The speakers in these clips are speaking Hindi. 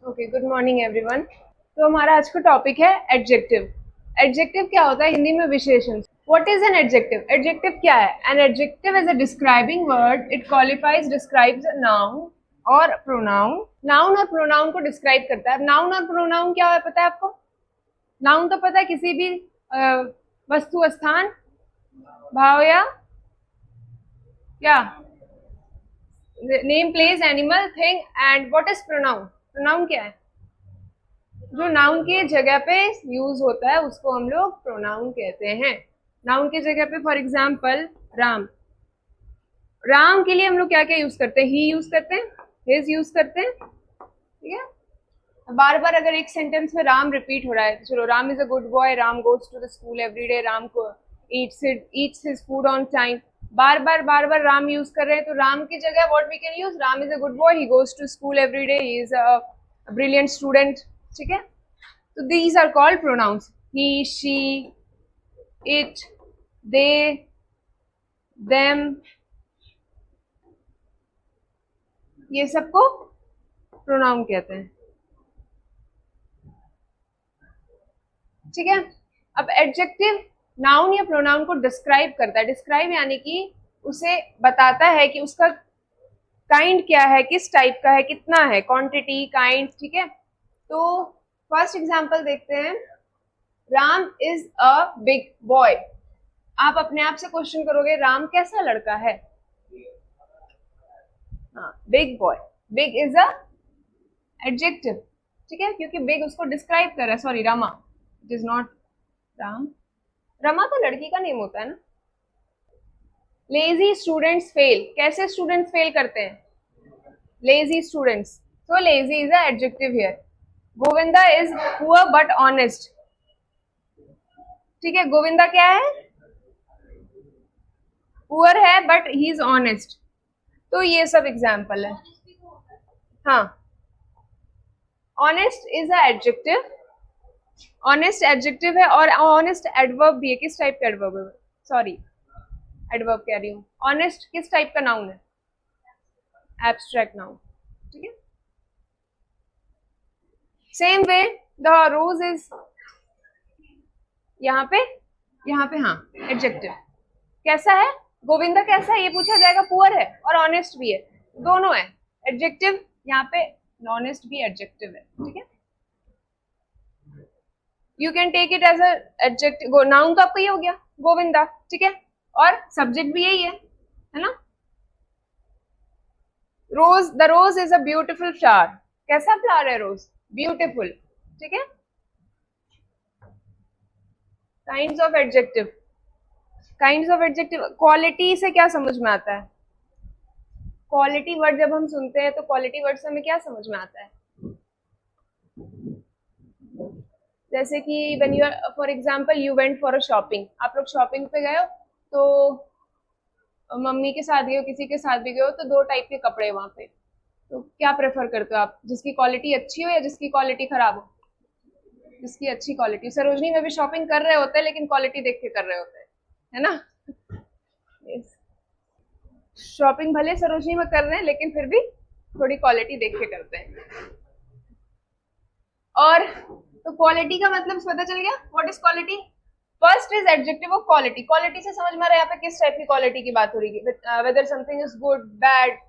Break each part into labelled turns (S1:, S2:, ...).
S1: Okay, good morning everyone. तो हमारा आज का टॉपिक है एडजेक्टिव। एडजेक्टिव क्या होता है हिंदी में? विशेषण। What is an adjective? Adjective क्या है? An adjective is a describing word. It qualifies, describes a noun और प्रोनाउन। नाउन और प्रोनाउन को डिस्क्राइब करता है। नाउन और प्रोनाउन क्या है पता है आपको? नाउन तो पता है, किसी भी वस्तु, स्थान, भाव या क्या, name, place, animal, thing. And what is pronoun? Pronoun क्या है? जो नाउन की जगह पे यूज होता है उसको हम लोग प्रोनाउन कहते हैं। नाउन की जगह पे फॉर एग्जाम्पल राम। राम के लिए हम लोग क्या क्या यूज करते हैं? ही यूज करते हैं, हिज यूज करते हैं। ठीक है, बार बार अगर एक सेंटेंस में राम रिपीट हो रहा है, चलो, Ram is a good boy, Ram goes to the school every day, Ram को eats his food on time. बार बार राम यूज कर रहे हैं, तो राम की जगह what we can use? Ram is a good boy, he goes to school every day, he is a brilliant student. ठीक है, तो these are called pronouns. He, she, it, they, them, ये सबको प्रोनाउन कहते हैं। ठीक है, अब एडजेक्टिव नाउन या प्रोनाउन को डिस्क्राइब करता है। डिस्क्राइब यानी कि उसे बताता है कि उसका काइंड क्या है, किस टाइप का है, कितना है, क्वांटिटी, काइंड। ठीक है, तो फर्स्ट एग्जांपल देखते हैं। Ram is a big boy. आप अपने आप से क्वेश्चन करोगे, राम कैसा लड़का है? हाँ, big boy. Big is a adjective. ठीक है, क्योंकि बिग उसको डिस्क्राइब कर रहा है। Sorry, Rama, it is not Ram. Rama तो लड़की का नेम होता है ना। Lazy students fail. कैसे स्टूडेंट्स फेल करते हैं? Lazy students. So lazy is a adjective here. Govinda is poor but honest. ठीक है, गोविंदा क्या है? पुअर है बट ही इज ऑनेस्ट। तो ये सब एग्जाम्पल है। हाँ, honest is a adjective. Honest adjective है और ऑनेस्ट एडवर्ब भी है। किस टाइप का एडवर्ब है? सॉरी, एडवर्ब कह रही हूँ। ऑनेस्ट किस टाइप का नाउन है? Abstract noun. ठीक है, same way the rose is, यहाँ पे, यहाँ पे हाँ, एडजेक्टिव। कैसा है? गोविंदा कैसा है ये पूछा जाएगा। पुअर है और ऑनेस्ट भी है, दोनों है एडजेक्टिव। यहाँ पे ऑनेस्ट भी एडजेक्टिव है। ठीक है, you can take it as adjective. Noun तो आपका ये हो गया गोविंदा। ठीक है, और सब्जेक्ट भी यही है ना। Rose, the rose is a beautiful flower. कैसा फ्लावर है रोज? ब्यूटिफुल। ठीक है, kinds of adjective. Kinds of adjective, quality से क्या समझ में आता है? क्वालिटी वर्ड जब हम सुनते हैं तो क्वालिटी वर्ड से हमें क्या समझ में आता है? जैसे कि when you are, for example, you went for a shopping. आप लोग शॉपिंग पे गए हो, तो मम्मी के साथ गए हो, किसी के साथ भी गए हो, तो दो टाइप के कपड़े वहां पे। तो क्या प्रेफर करते हो आप? जिसकी क्वालिटी अच्छी हो या जिसकी क्वालिटी खराब हो? जिसकी अच्छी क्वालिटी। सरोजनी में भी शॉपिंग कर रहे होते हैं लेकिन क्वालिटी देख के कर रहे होते हैं, है ना। शॉपिंग भले सरोजनी में कर रहे हैं लेकिन फिर भी थोड़ी क्वालिटी देख के करते हैं। और तो क्वालिटी का मतलब पता चल गया। What is quality? First is adjective of quality. Quality से समझ में आ रहा है यहाँ पे किस टाइप की क्वालिटी की बात हो रही है, whether something is good, bad.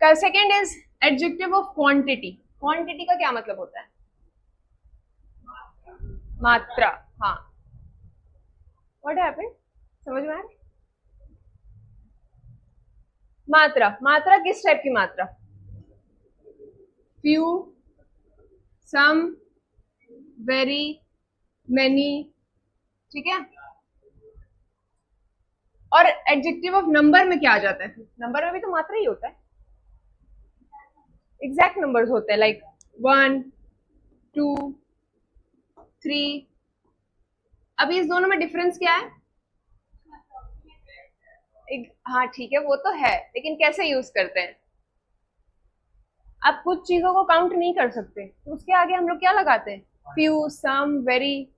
S1: Second is adjective of quantity. Quantity का क्या मतलब होता है? मात्रा। हाँ, व्हाट हैपेंड? समझ में आ रहा है? मात्रा। मात्रा किस टाइप की मात्रा? फ्यू, सम, वेरी, मेनी। ठीक है, और एडजेक्टिव ऑफ नंबर में क्या आ जाता है? नंबर में भी तो मात्रा ही होता है। एग्जैक्ट नंबर्स होते हैं, लाइक 1, 2, 3। अभी इस दोनों में डिफरेंस क्या है? हाँ ठीक है, वो तो है, लेकिन कैसे यूज करते हैं? आप कुछ चीजों को काउंट नहीं कर सकते तो उसके आगे हम लोग क्या लगाते हैं? फ्यू, सम, वेरी।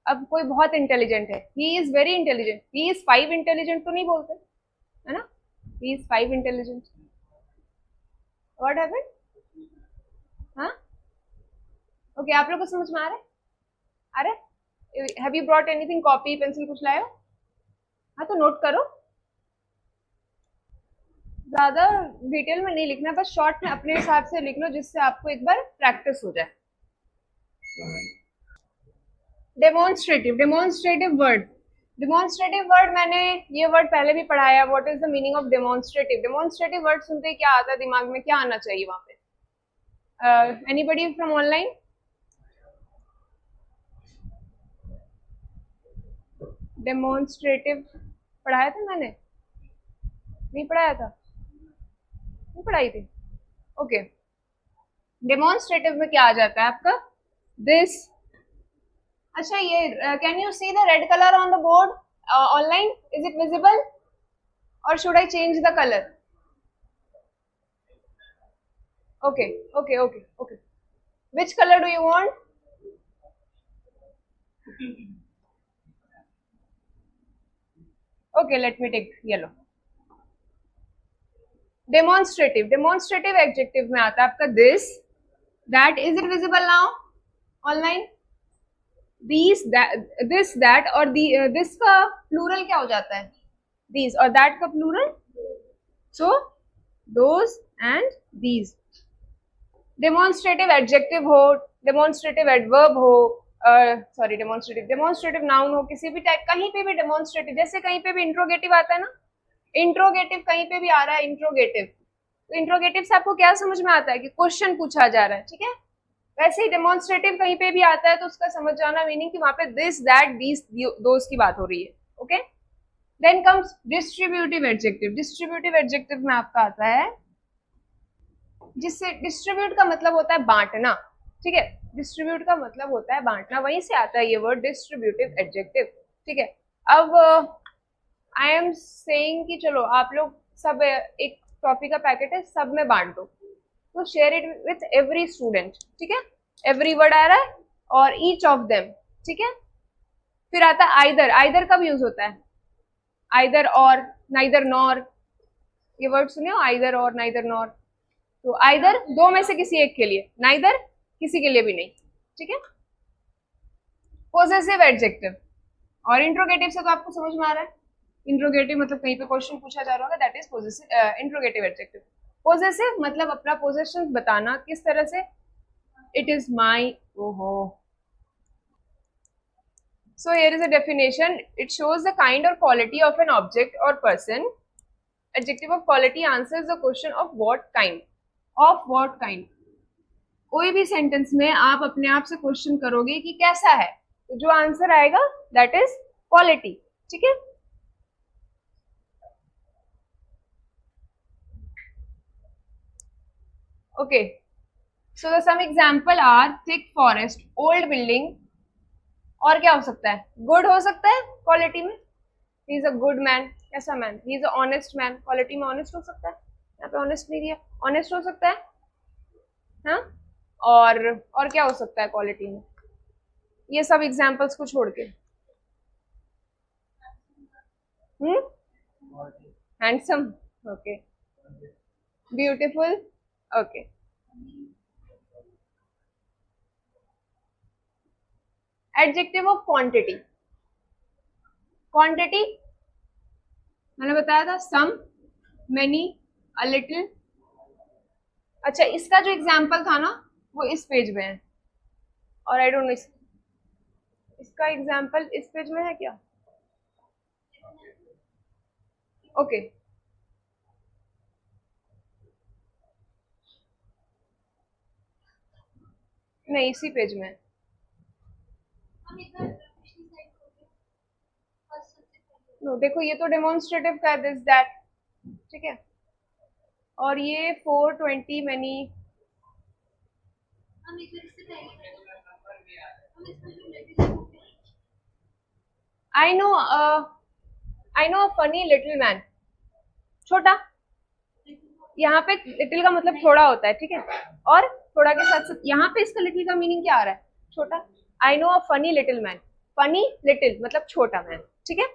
S1: अब कोई बहुत इंटेलिजेंट है, he is very intelligent, he is 5 intelligent तो नहीं बोलते, है ना। He is 5 intelligent. What happened? Okay, आप लोग को समझ में आ रहा है? आ रहा है? Have you brought anything, copy pencil कुछ लाए हो? हाँ तो नोट करो, ज्यादा डिटेल में नहीं लिखना, बस शॉर्ट में अपने हिसाब से लिख लो जिससे आपको एक बार प्रैक्टिस हो जाए। Demonstrative, demonstrative word, demonstrative word मैंने ये वर्ड पहले भी पढ़ाया। What is the meaning of demonstrative? Demonstrative word सुनते ही क्या आता है दिमाग में, क्या आना चाहिए वहां पे? Anybody from online? डेमोन्स्ट्रेटिव पढ़ाया था मैंने? नहीं पढ़ाया था? नहीं पढ़ाई थी? ओके, डेमोन्स्ट्रेटिव में क्या आ जाता है आपका? दिस, अच्छा ये can you see the red colour on the board online? Is it visible और should I change the colour? Okay okay okay okay, which colour do you want? Okay, let me take yellow. Demonstrative, demonstrative adjective में आता है आपका this, that, is it visible now online? these, this, that और this का प्लूरल क्या हो जाता है? these, और that का plural so those and these। Demonstrative adjective हो, डेमोन्स्ट्रेटिव एडवर्ब हो, सॉरी डेमोन्स्ट्रेटिव नाउन हो, किसी भी टाइप, कहीं पे भी डेमोन्स्ट्रेटिव, जैसे कहीं पे भी इंट्रोगेटिव आता है ना, इंट्रोगेटिव कहीं पे भी आ रहा है इंट्रोगेटिव, तो इंट्रोगेटिव से आपको क्या समझ में आता है कि क्वेश्चन पूछा जा रहा है, ठीक है? वैसे ही डेमोन्स्ट्रेटिव कहीं पे भी आता है तो उसका समझ जाना मीनिंग कि वहां पे दिस, दैट, दीज, दोस की बात हो रही है। Okay, then comes distributive adjective. Distributive adjective में आपका आता है जिससे, डिस्ट्रीब्यूट का मतलब होता है बांटना, ठीक है? डिस्ट्रीब्यूट का मतलब होता है बांटना, वहीं से आता है ये वर्ड डिस्ट्रीब्यूटिव एडजेक्टिव, ठीक है? अब आई एम सेइंग कि चलो आप लोग सब एक टॉफी का पैकेट है, सब में बांट दो, तो share it with every student, ठीक है? एवरी वर्ड आ रहा है और ईच ऑफ देम, ठीक है? फिर आता है आइदर। आइदर कब यूज होता है? आइदर और, नाइदर नॉर, ये वर्ड सुने हो, आइदर और, नाइदर नॉर। तो आइदर दो में से किसी एक के लिए, नाइदर किसी के लिए भी नहीं, ठीक है? पोजेसिव एडजेक्टिव और इंट्रोगेटिव से तो आपको समझ में आ रहा है, इंट्रोगेटिव मतलब कहीं पे क्वेश्चन पूछा जा रहा होगा, that is possessive interrogative adjective. Possessive मतलब अपना पोजेशन बताना, किस तरह से? इट इज माई, ओहो। So here is a definition, it shows the kind और क्वालिटी ऑफ एन ऑब्जेक्ट और person. Adjective of quality answers the question of what kind, of what kind. कोई भी सेंटेंस में आप अपने आप से क्वेश्चन करोगे कि कैसा है, तो जो आंसर आएगा दैट इज क्वालिटी, ठीक है? Okay, so the some example are thick forest, old building, और क्या हो सकता है? गुड हो सकता है क्वालिटी में, he is a good man, कैसा man? he is a honest man, quality में ऑनेस्ट हो सकता है, यहाँ पे ऑनेस्ट नहीं दिया, ऑनेस्ट हो सकता है, हाँ? और क्या हो सकता है क्वालिटी में? ये सब एग्जाम्पल्स को छोड़ के, handsome, okay, beautiful, okay. Adjective of quantity, quantity मैंने बताया था, सम, मेनी, अ लिटिल। अच्छा, इसका जो एग्जाम्पल था ना वो इस पेज में है, और आई डोंट नो इसका एग्जाम्पल इस पेज में है क्या? ओके, नहीं इसी पेज में है। नो, देखो ये तो डेमोन्स्ट्रेटिव का दिस दैट, ठीक है? और ये 420 many, I know a funny little man, छोटा, यहाँ पे लिटिल का मतलब थोड़ा होता है, ठीक है? और थोड़ा के साथ साथ यहाँ पे इसका लिटिल का मीनिंग क्या आ रहा है? छोटा। I know a funny little man, funny little मतलब छोटा मैन, ठीक है?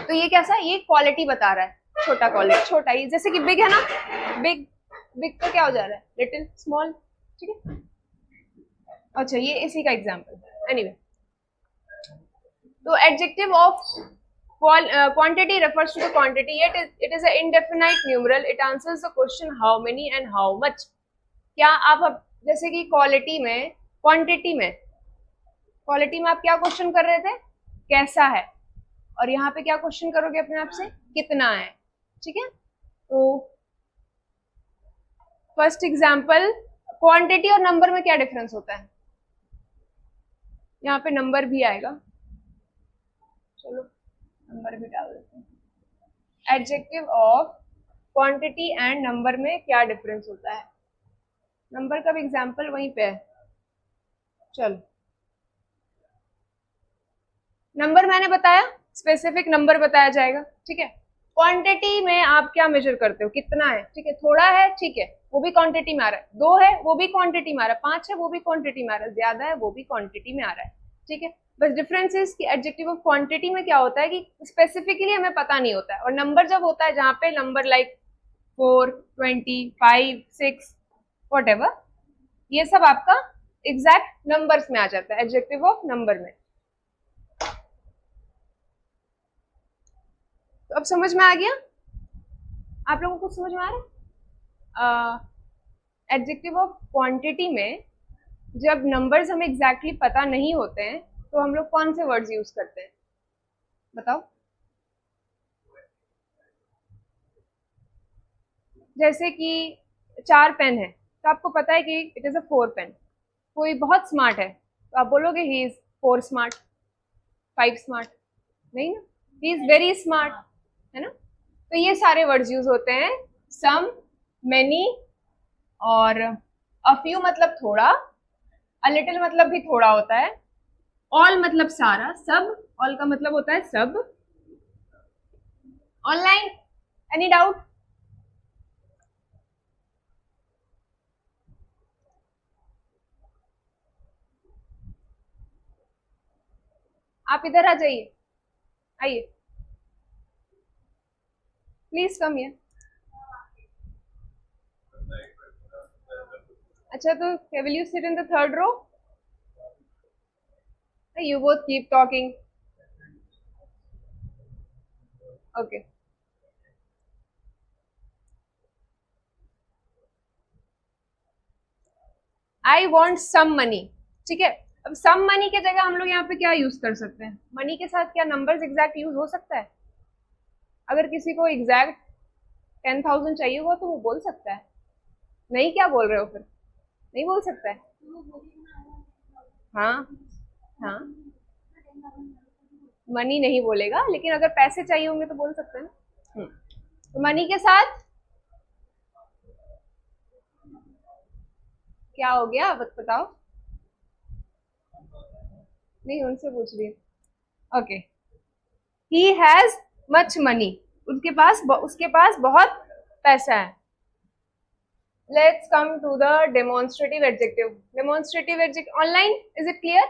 S1: तो ये कैसा है? ये क्वालिटी बता रहा है, छोटा क्वालिटी, छोटा। ये जैसे कि बिग है ना, बिग, बिग तो क्या हो जा रहा है? लिटिल, स्मॉल, ठीक है? अच्छा ये इसी का एग्जाम्पल एनीवे। तो adjective of quantity refers to the quantity, yet it is an indefinite numeral. It answers the question how many and how much. क्या आप अब जैसे कि क्वालिटी में, क्वालिटी में आप क्या क्वेश्चन कर रहे थे, कैसा है, और यहाँ पे क्या क्वेश्चन करोगे अपने आप से, कितना है। ठीक है, तो फर्स्ट एग्जाम्पल, क्वांटिटी और नंबर में क्या डिफरेंस होता है, यहाँ पे नंबर भी आएगा, चलो नंबर भी डाल देते हैं। Adjective of quantity and number में क्या डिफरेंस होता है, नंबर का भी एग्जाम्पल वहीं पे है। चलो नंबर मैंने बताया, स्पेसिफिक नंबर बताया जाएगा। ठीक है, क्वांटिटी में आप क्या मेजर करते हो, कितना है। ठीक है, थोड़ा है, ठीक है, वो भी क्वांटिटी में आ रहा है, 2 है वो भी क्वांटिटी में आ रहा है, 5 है वो भी क्वांटिटी में आ रहा है, ज्यादा है वो भी क्वांटिटी में आ रहा है। ठीक है, बस डिफरेंस इज कि एडजेक्टिव ऑफ क्वांटिटी में क्या होता है कि स्पेसिफिकली हमें पता नहीं होता है, और नंबर जब होता है जहां पे नंबर लाइक 4, 20, 5, 6 व्हाटएवर, ये सब आपका एग्जैक्ट नंबर्स में आ जाता है, एडजेक्टिव ऑफ नंबर में। तो अब समझ में आ गया, आप लोगों को समझ में आ रहा है। एडजेक्टिव ऑफ क्वांटिटी में जब नंबर्स हमें एग्जैक्टली पता नहीं होते हैं तो हम लोग कौन से वर्ड्स यूज करते हैं, बताओ। जैसे कि 4 पेन है, तो आपको पता है कि इट इज अ 4 पेन। कोई बहुत स्मार्ट है तो आप बोलोगे ही इज 4 स्मार्ट, 5 स्मार्ट, नहीं ना, ही इज वेरी स्मार्ट, है ना। तो ये सारे वर्ड्स यूज होते हैं, सम, मेनी, और अ फ्यू मतलब थोड़ा, अ लिटिल मतलब भी थोड़ा होता है, ऑल मतलब सारा, सब, ऑल का मतलब होता है सब। Online, any doubt? आप इधर आ जाइए, आइए प्लीज कम हियर। अच्छा तो will you sit in the third row? You both keep talking. Okay. I want some money. ठीक है, अब सम मनी के जगह हम लोग यहाँ पे क्या यूज कर सकते हैं, मनी के साथ क्या नंबर्स एग्जैक्ट यूज हो सकता है। अगर किसी को एग्जैक्ट 10,000 चाहिए हो तो वो बोल सकता है, नहीं क्या बोल रहे हो फिर, नहीं बोल सकता है। हाँ हाँ, मनी नहीं बोलेगा, लेकिन अगर पैसे चाहिए होंगे तो बोल सकते हैं ना। तो मनी के साथ क्या हो गया बताओ, नहीं उनसे पूछ रही हूँ। Okay, he has much money, उसके पास बहुत पैसा है। Let's come to the demonstrative adjective. Demonstrative adjective online, is it clear?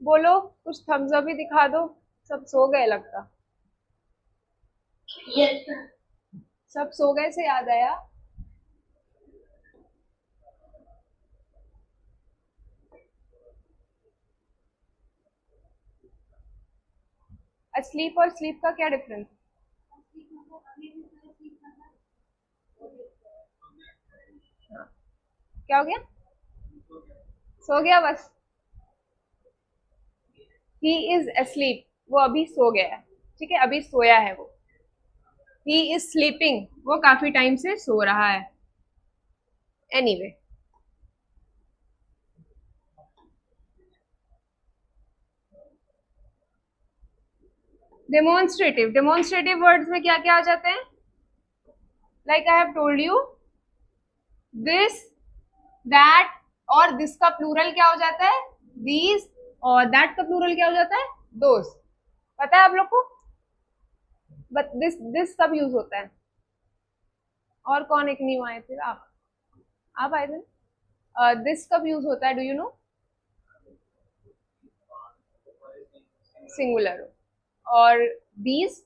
S1: बोलो, कुछ थम्स अप ही दिखा दो, सब सो गए लगता। yes, सब सो गए से याद आया, स्लीप और स्लीप का क्या डिफरेंस? क्या हो गया, सो गया बस। ही इज asleep, वो अभी सो गया है। ठीक है, अभी सोया है वो। ही इज स्लीपिंग, वो काफी टाइम से सो रहा है। एनीवे anyway, डेमोन्स्ट्रेटिव वर्ड्स में क्या क्या आ जाते हैं, like I have told you, this, that, और दिस का प्लूरल क्या हो जाता है, दीज, और दैट का प्लूरल क्या हो जाता है, दोज। पता है आप लोग को, बट दिस कब यूज होता है, और कौन एक न्यू आए थे, आप आए थे। दिस कब यूज होता है, डू यू नो? सिंगुलर। और दीज,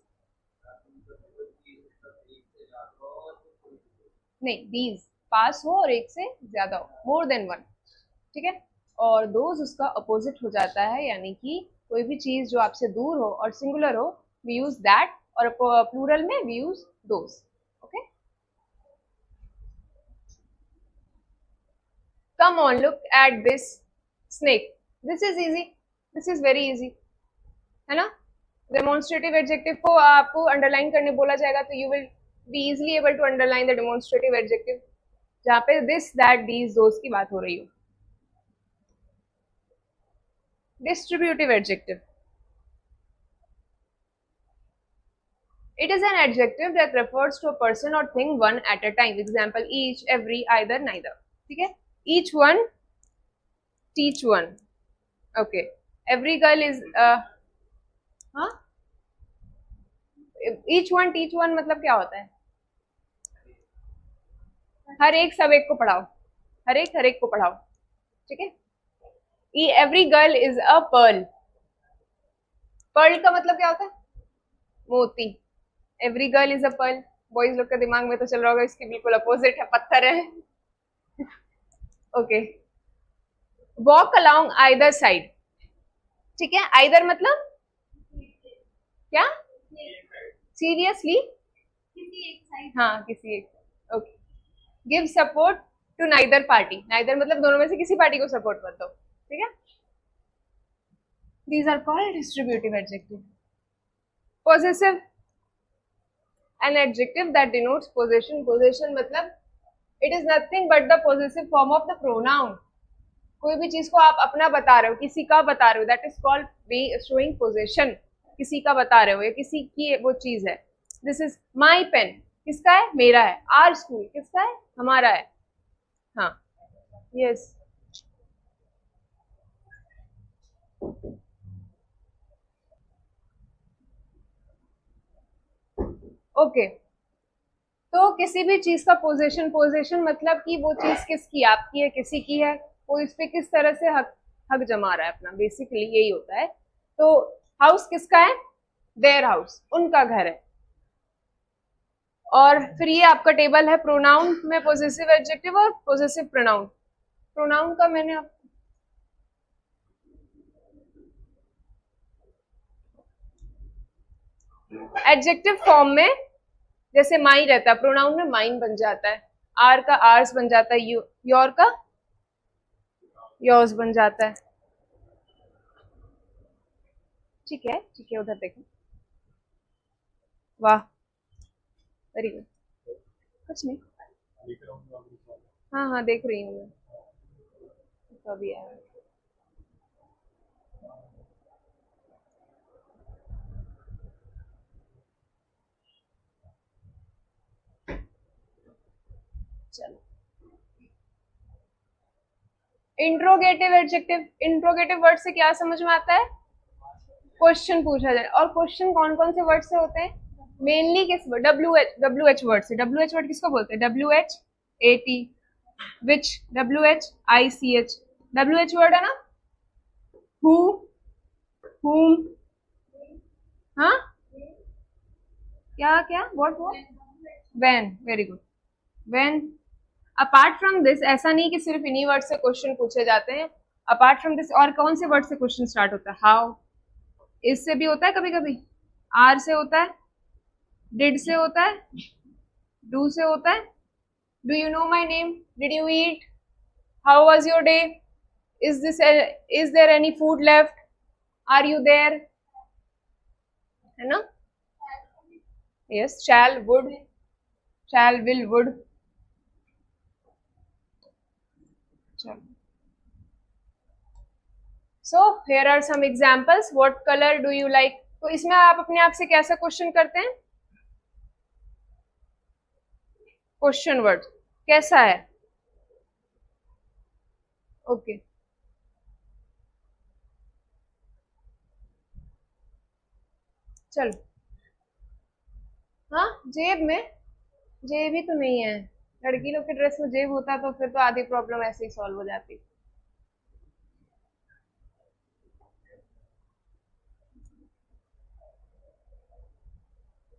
S1: नहीं दीज, पास हो और एक से ज्यादा हो, मोर देन वन, ठीक है। और दोज उसका अपोजिट हो जाता है, यानी कि कोई भी चीज जो आपसे दूर हो और सिंगुलर हो, वी यूज दैट, और प्लूरल में we use those. Okay, come on look at this snake, this is easy, this is very easy, है ना। डेमोन्स्ट्रेटिव एडजेक्टिव को आपको अंडरलाइन करने बोला जाएगा तो you will be easily able to underline the demonstrative adjective, जहाँ पे दिस दैट दीज दोज की बात हो रही हो। Distributive adjective, it is an adjective that refers to a person or thing one at a time. Example, each, every, either, neither. ठीक है, each one, teach one. Okay, every girl is हाँ, each one teach one मतलब क्या होता है? हर एक सब एक को पढ़ाओ, हर एक को पढ़ाओ, ठीक है। Every girl is a pearl, pearl का मतलब क्या होता है? मोती। Every girl is a pearl, boys लोग के दिमाग में तो चल रहा होगा इसकी बिल्कुल अपोजिट है, पत्थर है। Okay, walk along either side, ठीक है। आइदर मतलब क्या? सीरियसली, हाँ किसी एक, okay. Give support to neither party, neither मतलब दोनों में से किसी पार्टी को सपोर्ट मत दो, ठीक है। These are called distributive adjective. Possessive, an adjective that denotes possession. Possession मतलब it is nothing but the possessive form of the pronoun. कोई भी चीज को आप अपना बता रहे हो, किसी का बता रहे हो, that is called showing possession. किसी का बता रहे हो या किसी की वो चीज है। This is my pen, किसका है? मेरा है। Our school, किसका है? हमारा है। हाँ, yes. ओके, तो किसी भी चीज का पोजेशन, पोजेशन मतलब कि वो चीज किसकी, आपकी है, किसी की है, वो इस पे किस तरह से हक जमा रहा है अपना, बेसिकली यही होता है। तो हाउस किसका है? देयर हाउस, उनका घर है। और फिर ये आपका टेबल है प्रोनाउन में, पोजेसिव एडजेक्टिव और पोजेसिव प्रोनाउन। प्रोनाउन का मैंने एडजेक्टिव फॉर्म में जैसे माई रहता है, प्रोनाउन में माइन बन जाता है, आर का आर्स बन जाता है, योर का योर्स बन जाता है, ठीक है। ठीक है, उधर देखो, वाह, वेरी गुड। कुछ नहीं, हाँ हाँ देख रही हूँ मैं, तो अभी आया। चलो, इंट्रोगेटिव एडजेक्टिव, इंट्रोगेटिव वर्ड से क्या समझ में आता है? क्वेश्चन पूछा जाए। और क्वेश्चन कौन कौन से वर्ड से होते हैं? मेनली किस वर्ड? डब्ल्यू एच वर्ड से। डब्ल्यू एच वर्ड किसको बोलते हैं? W H A T, which, W H I C H, W H word है ना। हु, whom, हाँ क्या क्या, what what, when, very good, when. Apart from this, ऐसा नहीं कि सिर्फ इन्हीं वर्ड से क्वेश्चन पूछे जाते हैं। अपार्ट फ्रॉम दिस और कौन से वर्ड से क्वेश्चन स्टार्ट होता है? हाउ, इससे भी होता है कभी कभी, आर से होता है, डिड से होता है, डू से होता है, do you know my name, did you eat, how was your day, is there any food left, are you there, है ना। Yes, shall, would, shall, will, would. So here are some examples. What color do you like? तो इसमें आप अपने आप से कैसा क्वेश्चन करते हैं? क्वेश्चन वर्ड कैसा है? ओके, चलो। हाँ, जेब में, जेब ही तो नहीं है। लड़की लोग के ड्रेस में जेब होता तो फिर तो आधी प्रॉब्लम ऐसे ही सॉल्व हो जाती।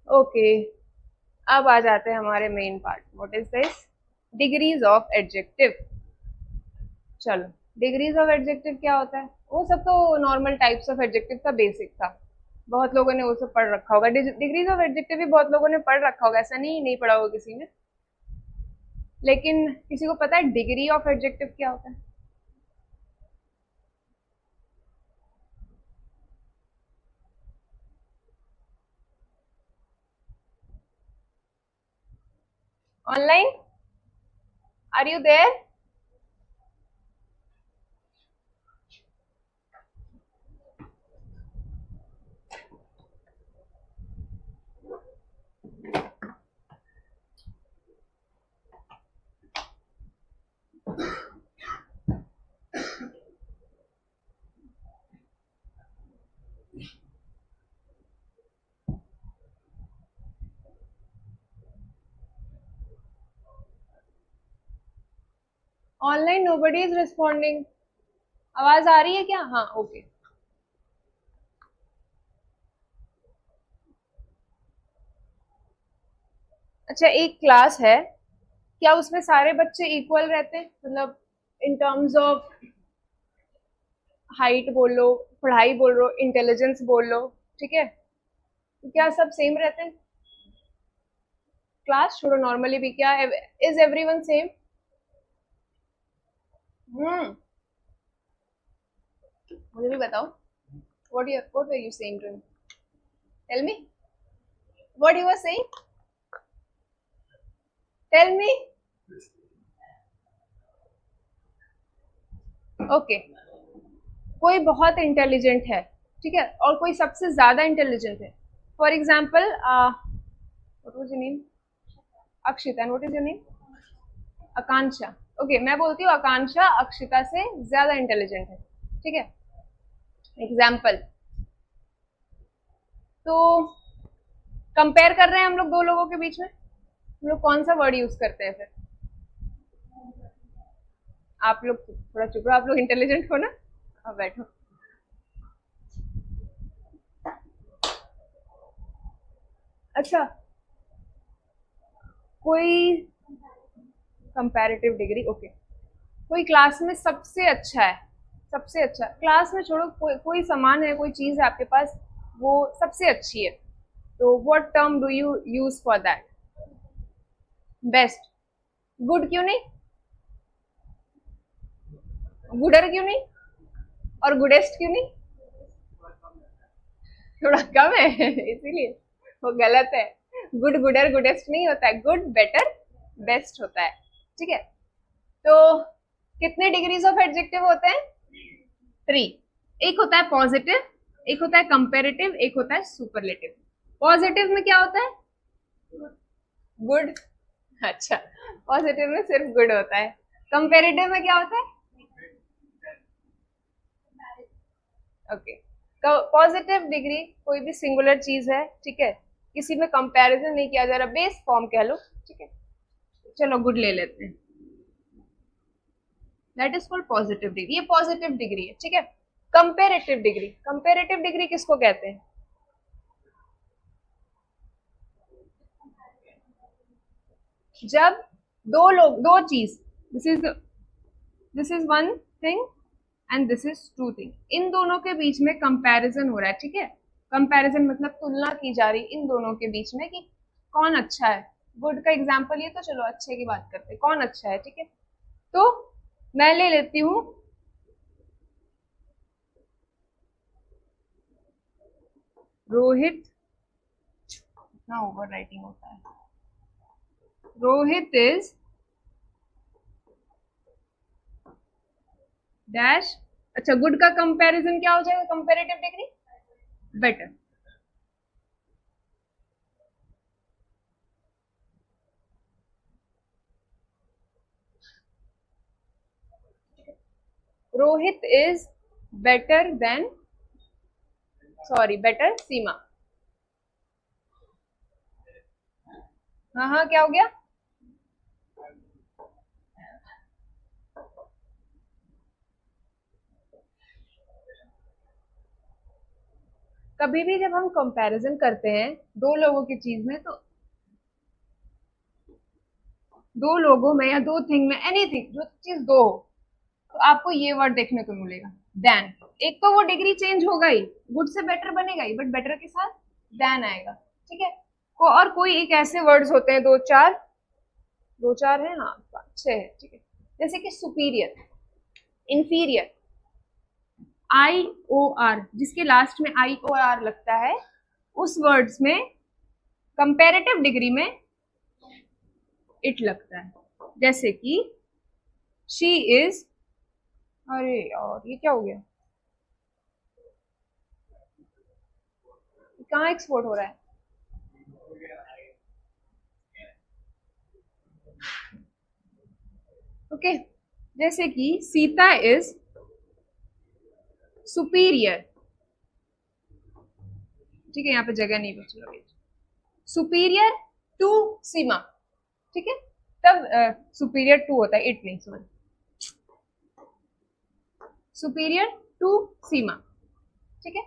S1: ओके, अब आ जाते हैं हमारे main part. What is this? Degrees of adjective. चलो, डिग्रीज ऑफ एडजेक्टिव क्या होता है? वो सब तो नॉर्मल टाइप्स ऑफ एडजेक्टिव का बेसिक था, बहुत लोगों ने वो सब पढ़ रखा होगा। डिग्रीज ऑफ एडजेक्टिव भी बहुत लोगों ने पढ़ रखा होगा, ऐसा नहीं पढ़ा होगा किसी ने। लेकिन किसी को पता है डिग्री ऑफ एडजेक्टिव क्या होता है? Online, are you there? Online nobody is responding. आवाज आ रही है क्या? हाँ, ओके। अच्छा, एक क्लास है, क्या उसमें सारे बच्चे इक्वल रहते हैं? मतलब इन टर्म्स ऑफ हाइट बोल लो, पढ़ाई बोल लो, इंटेलिजेंस बोल लो, ठीक है, तो क्या सब सेम रहते हैं? क्लास छोड़ो, नॉर्मली भी क्या, इज एवरीवन सेम? हम्म, मुझे भी बताओ, what were you saying to me? Tell me what you were saying. Tell me. Okay, कोई बहुत इंटेलिजेंट है, ठीक है, और कोई सबसे ज्यादा इंटेलिजेंट है। For example, what was your name? Akshita. And what is your name? Akanksha. Okay, मैं बोलती हूँ आकांक्षा अक्षिता से ज्यादा इंटेलिजेंट है, ठीक है, एग्जाम्पल। तो कंपेयर कर रहे हैं हम लोग दो लोगों के बीच में, हम लोग कौन सा वर्ड यूज करते हैं फिर? आप लोग थोड़ा चुप रहो, आप लोग इंटेलिजेंट हो ना, अब बैठो। अच्छा, कोई कंपैरेटिव डिग्री, ओके, कोई क्लास में सबसे अच्छा है, सबसे अच्छा क्लास में छोड़ो, कोई सामान है, कोई चीज है आपके पास, वो सबसे अच्छी है, तो what term do you use for that? Best. Good क्यों नहीं? गुडर क्यों नहीं? और गुडेस्ट क्यों नहीं? थोड़ा कम है इसीलिए वो गलत है। गुड, गुडर, गुडेस्ट नहीं होता है, गुड, बेटर, बेस्ट होता है, ठीक है। तो कितने डिग्रीज ऑफ एडजेक्टिव होते हैं? 3। एक होता है पॉजिटिव, एक होता है कंपेरेटिव, एक होता है सुपरलेटिव। पॉजिटिव में क्या होता है? गुड। अच्छा, पॉजिटिव में सिर्फ गुड होता है। कंपेरेटिव में क्या होता है? ओके, पॉजिटिव डिग्री कोई भी सिंगुलर चीज है, ठीक है, किसी में कंपैरिजन नहीं किया जा रहा, बेस फॉर्म कह लो, ठीक है। चलो गुड ले लेते हैं, that is called positive degree, ये पॉजिटिव डिग्री है, ठीक है। कंपेरेटिव डिग्री, कंपेरेटिव डिग्री किसको कहते हैं? जब दो लोग, दो चीज, this is one thing and this is two thing, इन दोनों के बीच में कंपैरिजन हो रहा है, ठीक है। कंपैरिजन मतलब तुलना की जा रही इन दोनों के बीच में कि कौन अच्छा है। गुड का एग्जाम्पल ये, तो चलो अच्छे की बात करते हैं, कौन अच्छा है, ठीक है। तो मैं ले लेती हूँ रोहित, इतना ओवर राइटिंग होता है, रोहित इज डैश। अच्छा, गुड का कंपैरिजन क्या हो जाएगा? Comparative degree better. Rohit is better than, sorry, better Seema. हाँ हाँ, क्या हो गया? कभी भी जब हम कंपैरिजन करते हैं दो लोगों की चीज में, तो दो लोगों में या दो थिंग में एनीथिंग, जो चीज दो हो, तो आपको ये वर्ड देखने को मिलेगा देन। एक तो वो डिग्री चेंज होगा ही, गुड से बेटर बनेगा ही, बट बेटर के साथ देन आएगा, ठीक है। और कोई एक ऐसे वर्ड्स होते हैं, दो चार है, हाँ 6 है, ठीक है। जैसे कि सुपीरियर, इंफीरियर, आई ओ आर, जिसके लास्ट में आई ओ आर लगता है, उस वर्ड्स में कंपैरेटिव डिग्री में इट लगता है। जैसे कि शी इज, अरे यार ये क्या हो गया, कहाँ एक्सपोर्ट हो रहा है? ओके, जैसे कि सीता इज सुपीरियर, ठीक है, यहाँ पे जगह नहीं बची, सुपीरियर टू सीमा, ठीक है। तब सुपीरियर टू होता है, इट नहीं, सॉरी, सुपीरियर टू सीमा, ठीक है।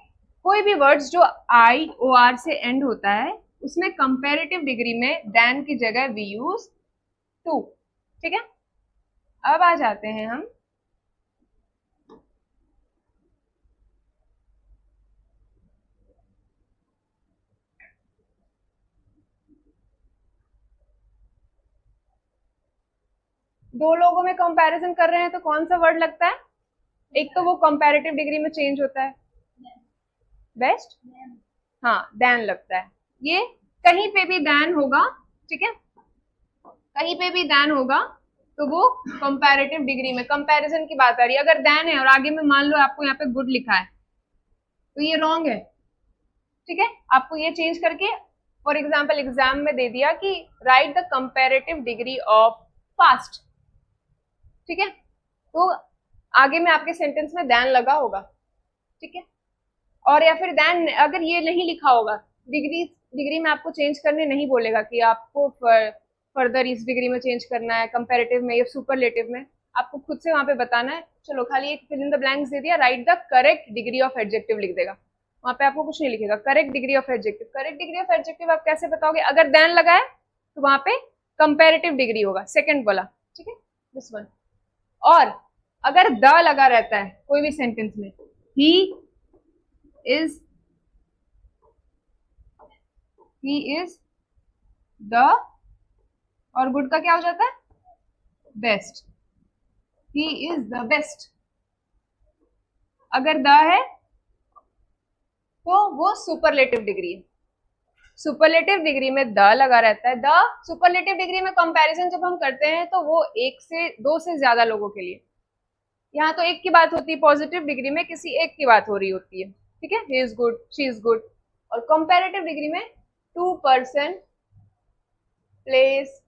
S1: कोई भी वर्ड्स जो आई ओ आर से एंड होता है, उसमें कंपैरेटिव डिग्री में देन की जगह वी यूज टू, ठीक है। अब आ जाते हैं हम दो लोगों में कंपैरिजन कर रहे हैं, तो कौन सा वर्ड लगता है? एक तो वो कंपैरेटिव डिग्री में चेंज होता है, बेस्ट, हाँ देन लगता है। ये कहीं पे भी देन होगा, ठीक है, कहीं पे भी देन होगा तो वो कंपैरेटिव डिग्री में, कंपैरिजन की बात आ रही है। अगर देन है और आगे में मान लो आपको यहाँ पे गुड लिखा है, तो ये रॉन्ग है, ठीक है। आपको ये चेंज करके, फॉर एग्जाम्पल एग्जाम में दे दिया कि right the comparative degree of fast, ठीक है, तो आगे में आपके सेंटेंस में देन लगा होगा, ठीक है। और या फिर देन अगर ये नहीं लिखा होगा, डिग्री डिग्री में आपको चेंज करने नहीं बोलेगा कि आपको फर्दर इस डिग्री में चेंज करना है, कंपैरेटिव में या सुपरलेटिव में, आपको खुद से वहां पे बताना है। चलो खाली एक फिल इन द ब्लैंक्स दे दिया, right the correct degree of adjective लिख देगा, वहां पे आपको कुछ नहीं लिखेगा, correct degree of adjective. Correct degree of adjective आप कैसे बताओगे? अगर देन लगा है तो वहां पे कंपैरेटिव डिग्री होगा, सेकंड वाला, ठीक है, दिस वन। और अगर द लगा रहता है कोई भी सेंटेंस में, he is, he is the, और गुड का क्या हो जाता है? Best, he is the best. अगर द है तो वो सुपरलेटिव डिग्री है, सुपरलेटिव डिग्री में द लगा रहता है। द सुपरलेटिव डिग्री में कंपैरिजन जब हम करते हैं तो वो एक से दो से ज्यादा लोगों के लिए, यहाँ तो एक की बात होती है, पॉजिटिव डिग्री में किसी एक की बात हो रही होती है, ठीक है, he is good, she is good. और कंपैरेटिव डिग्री में टू पर्सन, प्लेस,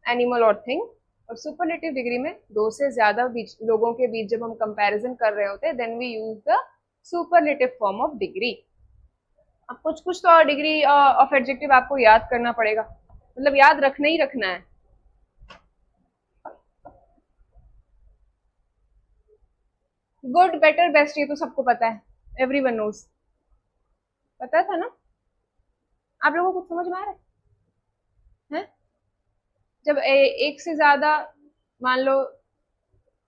S1: एनिमल और थिंग। और सुपरलेटिव डिग्री में दो से ज्यादा लोगों के बीच जब हम कंपैरिजन कर रहे होते हैं, then we use the superlative form of degree. अब कुछ कुछ तो डिग्री ऑफ एडजेक्टिव आपको याद करना पड़ेगा, मतलब याद रखना ही रखना है। गुड, बेटर, बेस्ट, ये तो सबको पता है, एवरीवन नोज, पता था ना? आप लोगों को कुछ समझ में आ रहा है? जब एक से ज्यादा, मान लो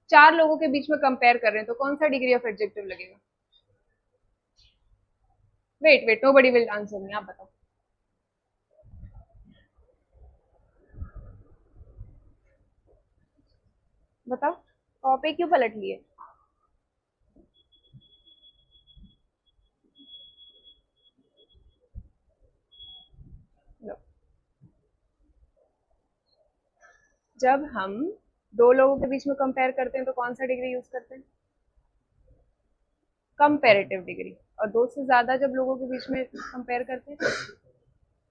S1: 4 लोगों के बीच में कंपेयर कर रहे हैं, तो कौन सा डिग्री ऑफ एडजेक्टिव लगेगा? Wait wait, nobody will answer me, आप बताओ। बताओ, कॉपी क्यों पलट लिए? लो, जब हम दो लोगों के बीच में कंपेयर करते हैं तो कौन सा डिग्री यूज करते हैं? Comparative degree. और दो से ज्यादा जब लोगों के बीच में कंपेयर करते हैं,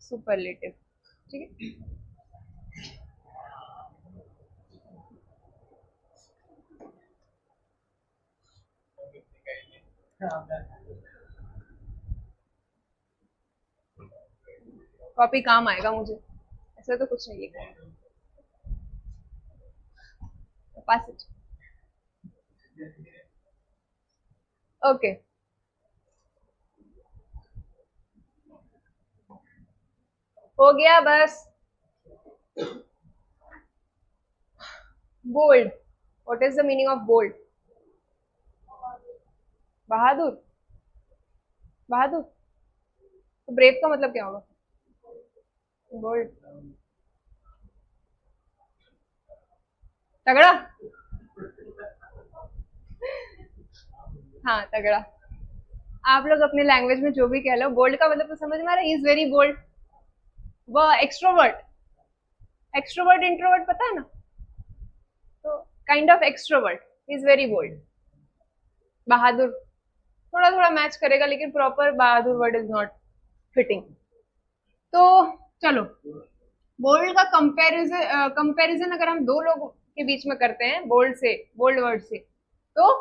S1: सुपरलेटिव, ठीक है। कॉपी काम आएगा मुझे, ऐसा तो कुछ नहीं है, पास इट, ओके। हो गया बस। Bold, what is the meaning of bold? बहादुर, बहादुर। तो ब्रेव का मतलब क्या होगा? बोल्ड, तगड़ा। हाँ तगड़ा। आप लोग अपने लैंग्वेज में जो भी कह लो, बोल्ड का मतलब तो समझ में आ रहा है, इज वेरी बोल्ड। वो एक्सट्रोवर्ट, एक्सट्रोवर्ट इंट्रोवर्ट पता है ना, तो kind of extrovert, is very bold. बहादुर थोड़ा थोड़ा मैच करेगा, लेकिन प्रॉपर बहादुर वर्ड इज नॉट फिटिंग। तो चलो, बोल्ड का कंपैरिजन अगर हम दो लोगों के बीच में करते हैं, बोल्ड से, बोल्ड वर्ड से, तो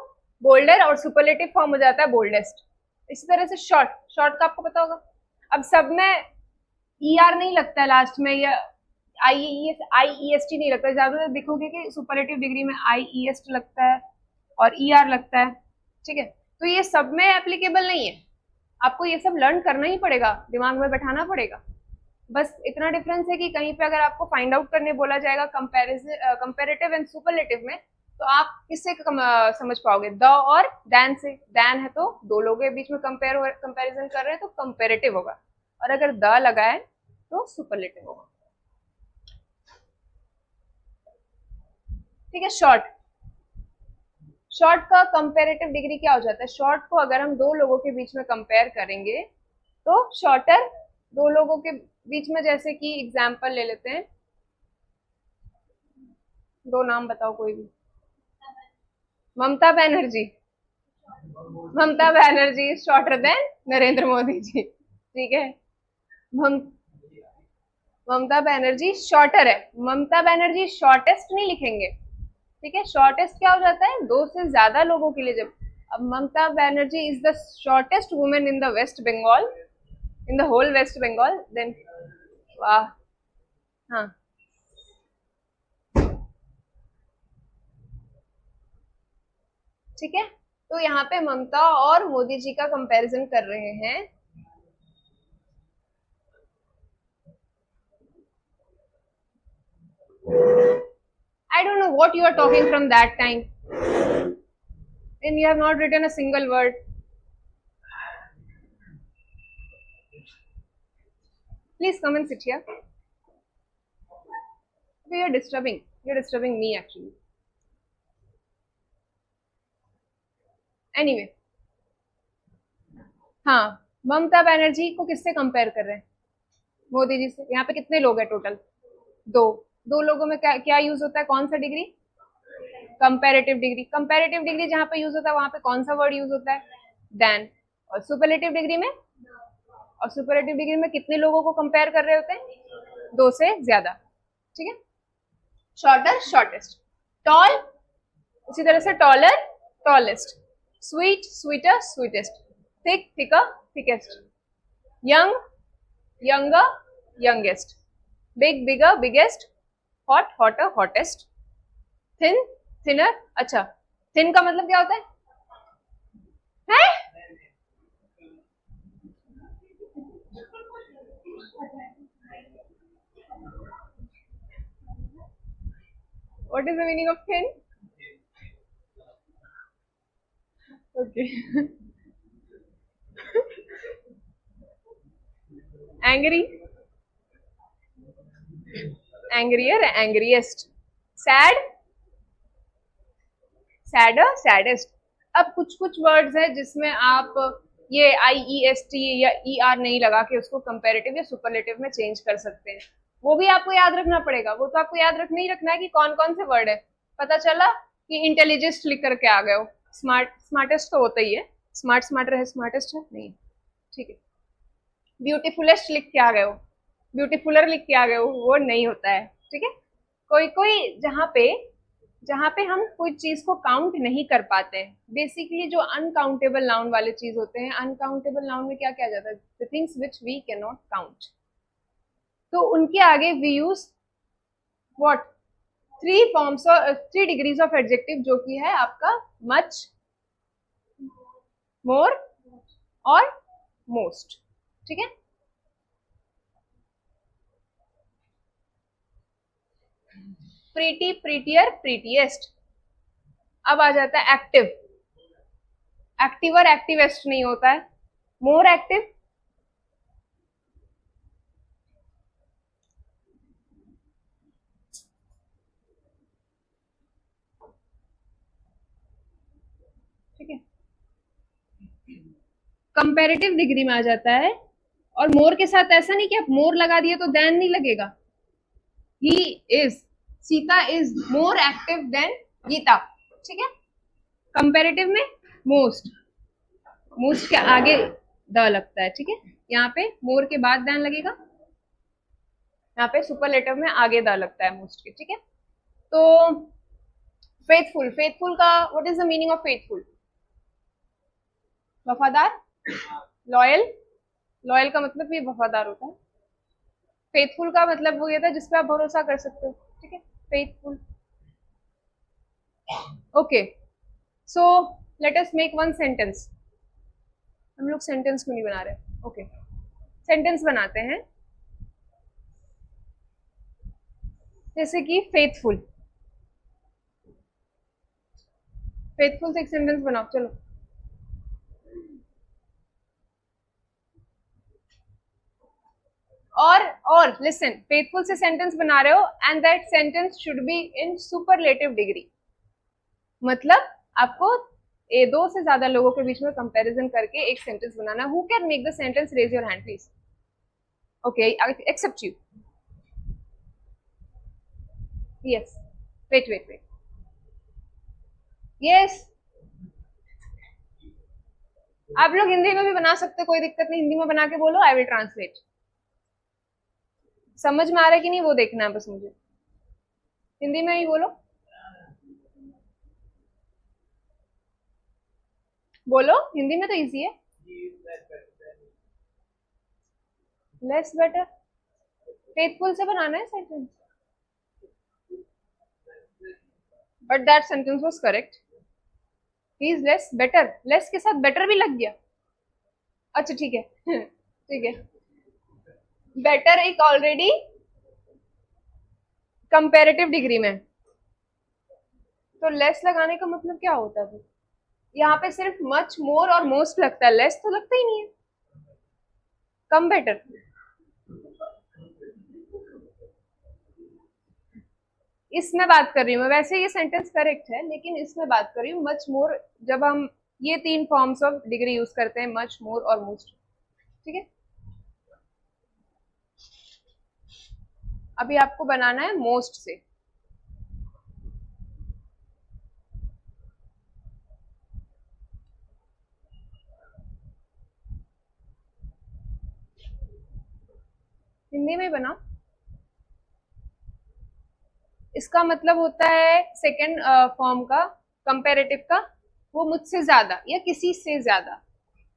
S1: बोल्डर और सुपरलेटिव फॉर्म हो जाता है बोल्डेस्ट। इसी तरह से शॉर्ट, शॉर्ट का आपको पता होगा। अब सब में ई आर नहीं लगता है लास्ट में, या आई ई एस टी नहीं लगता है। ज्यादातर देखोगे कि सुपरलेटिव डिग्री में आई ई एस टी लगता है और ई आर लगता है, ठीक है। तो ये सब में एप्लीकेबल नहीं है, आपको ये सब लर्न करना ही पड़ेगा, दिमाग में बैठाना पड़ेगा। बस इतना डिफरेंस है कि कहीं पे अगर आपको फाइंड आउट करने बोला जाएगा कंपेरेटिव एंड सुपरलेटिव में, तो आप किससे समझ पाओगे? द और दैन से। दैन है तो दो लोगों के बीच में कंपैरिजन कर रहे हैं तो कंपेरेटिव होगा, और अगर द लगा है तो सुपरलेटिव होगा, ठीक है। शॉर्ट, शॉर्ट का कंपेरेटिव डिग्री क्या हो जाता है? शॉर्ट को अगर हम दो लोगों के बीच में कंपेयर करेंगे तो शॉर्टर, दो लोगों के बीच में, जैसे कि एग्जांपल ले लेते हैं, दो नाम बताओ कोई भी। Mamata Banerjee, Mamata Banerjee is shorter than Narendra Modi ji, ठीक है। ममता बनर्जी शॉर्टर है, ममता बनर्जी शॉर्टेस्ट नहीं लिखेंगे, ठीक है। शॉर्टेस्ट क्या हो जाता है? दो से ज्यादा लोगों के लिए। जब अब Mamata Banerjee is the shortest women in the West Bengal, in the whole West Bengal, then वाह। हाँ, ठीक है। तो यहाँ पे ममता और मोदी जी का कंपैरिजन कर रहे हैं। I don't know what you are talking from that time, and you have not written a single word. Please come and sit here. So you're disturbing. You're disturbing me actually. Anyway, हाँ, ममता बनर्जी को किससे कंपेयर कर रहे हैं? मोदी जी से। यहाँ पे कितने लोग हैं टोटल? दो। दो लोगों में क्या क्या यूज होता है? कौन सा degree? Comparative degree. Comparative degree जहां पे यूज होता है वहां पे कौन सा वर्ड यूज होता है? देन। और सुपरलेटिव डिग्री में, और सुपरलेटिव डिग्री में कितने लोगों को कंपेयर कर रहे होते हैं? दो से ज्यादा, ठीक है। Shorter, shortest. टॉल, उसी तरह से taller, tallest. Sweet, sweeter, sweetest. Thick, thicker, thickest. Young, younger, youngest. Big, bigger, biggest. Hot, hotter, hottest. Thin, thinner. अच्छा, थिन का मतलब क्या होता है? है? What is the meaning of thin? Okay. Angry, angrier, angriest. Sad, sadder, saddest. अब कुछ कुछ वर्ड्स है जिसमें आप ये आई ई एस टी या ई आर नहीं लगा के उसको कंपेरेटिव या सुपरलेटिव में चेंज कर सकते हैं। वो भी आपको याद रखना पड़ेगा। वो तो आपको याद नहीं रखना है कि कौन कौन से वर्ड है। पता चला कि इंटेलिजेंट लिख करके आ गए हो, स्मार्ट, स्मार्टेस्ट तो होता ही है, स्मार्ट स्मार्टर है, स्मार्टेस्ट है नहीं, ठीक है। ब्यूटीफुलेस्ट लिख के आ गए हो, ब्यूटीफुलर लिख के आ गए हो, वो नहीं होता है, ठीक है। कोई कोई जहां पे हम कोई चीज को काउंट नहीं कर पाते हैं, बेसिकली जो अनकाउंटेबल नाउन वाले चीज होते हैं, अनकाउंटेबल नाउन में क्या क्या जाता है? The things which we can not count. तो उनके आगे we use what? Three forms, three degrees of adjective, जो कि है आपका मच, मोर और मोस्ट, ठीक है। Pretty, prettier, prettiest. अब आ जाता है एक्टिव। एक्टिवर एक्टिवेस्ट नहीं होता है, मोर एक्टिव, ठीक है। कंपैरेटिव डिग्री में आ जाता है। और मोर के साथ ऐसा नहीं कि आप मोर लगा दिए तो देन नहीं लगेगा। He is, Sita is more active than Gita, ठीक है। कंपैरेटिव में मोस्ट, मोस्ट के आगे द लगता है, ठीक है। यहाँ पे मोर के बाद देन लगेगा, यहाँ पे सुपरलेटिव में आगे द लगता है मोस्ट के, ठीक है। तो फेथफुल, फेथफुल का what is the meaning of faithful? वफादार, लॉयल। लॉयल का मतलब ये वफादार होता है। फेथफुल का मतलब वो ये था जिसपे आप भरोसा कर सकते हो, ठीक है, faithful. Okay, so let us make one sentence. हम लोग सेंटेंस क्यों नहीं बना रहे? ओके, सेंटेंस बनाते हैं। जैसे कि फेथफुल, फेथफुल से एक सेंटेंस बनाओ, चलो। और लिसन, फेथफुल से सेंटेंस बना रहे हो and that sentence should be in superlative degree. मतलब आपको ए दो से ज्यादा लोगों के बीच में कंपैरिजन करके एक सेंटेंस बनाना। Who can make the sentence? Raise your hand please. Okay, except you. Yes, wait wait wait, yes. आप लोग हिंदी में भी बना सकते, कोई दिक्कत नहीं, हिंदी में बना के बोलो, आई विल ट्रांसलेट। समझ में आ रहा है कि नहीं वो देखना है बस मुझे। हिंदी में ही बोलो, बोलो हिंदी में तो इजी है। लेस बेटर, फेथफुल से बनाना है sentence, but that sentence was correct. He is less better, less के साथ बेटर भी लग गया। अच्छा ठीक है ठीक है, बेटर एक ऑलरेडी कंपैरेटिव डिग्री में, तो लेस लगाने का मतलब क्या होता है? यहाँ पे सिर्फ मच, मोर और मोस्ट लगता है, लेस तो लगता ही नहीं है। कम बेटर, इसमें बात कर रही हूँ मैं। वैसे ये सेंटेंस करेक्ट है, लेकिन इसमें बात कर रही हूँ मच मोर। जब हम ये तीन फॉर्म्स ऑफ डिग्री यूज करते हैं, मच, मोर और मोस्ट, ठीक है। अभी आपको बनाना है मोस्ट से। हिंदी में बनाओ। इसका मतलब होता है सेकंड फॉर्म का, कंपैरेटिव का, वो मुझसे ज्यादा या किसी से ज्यादा।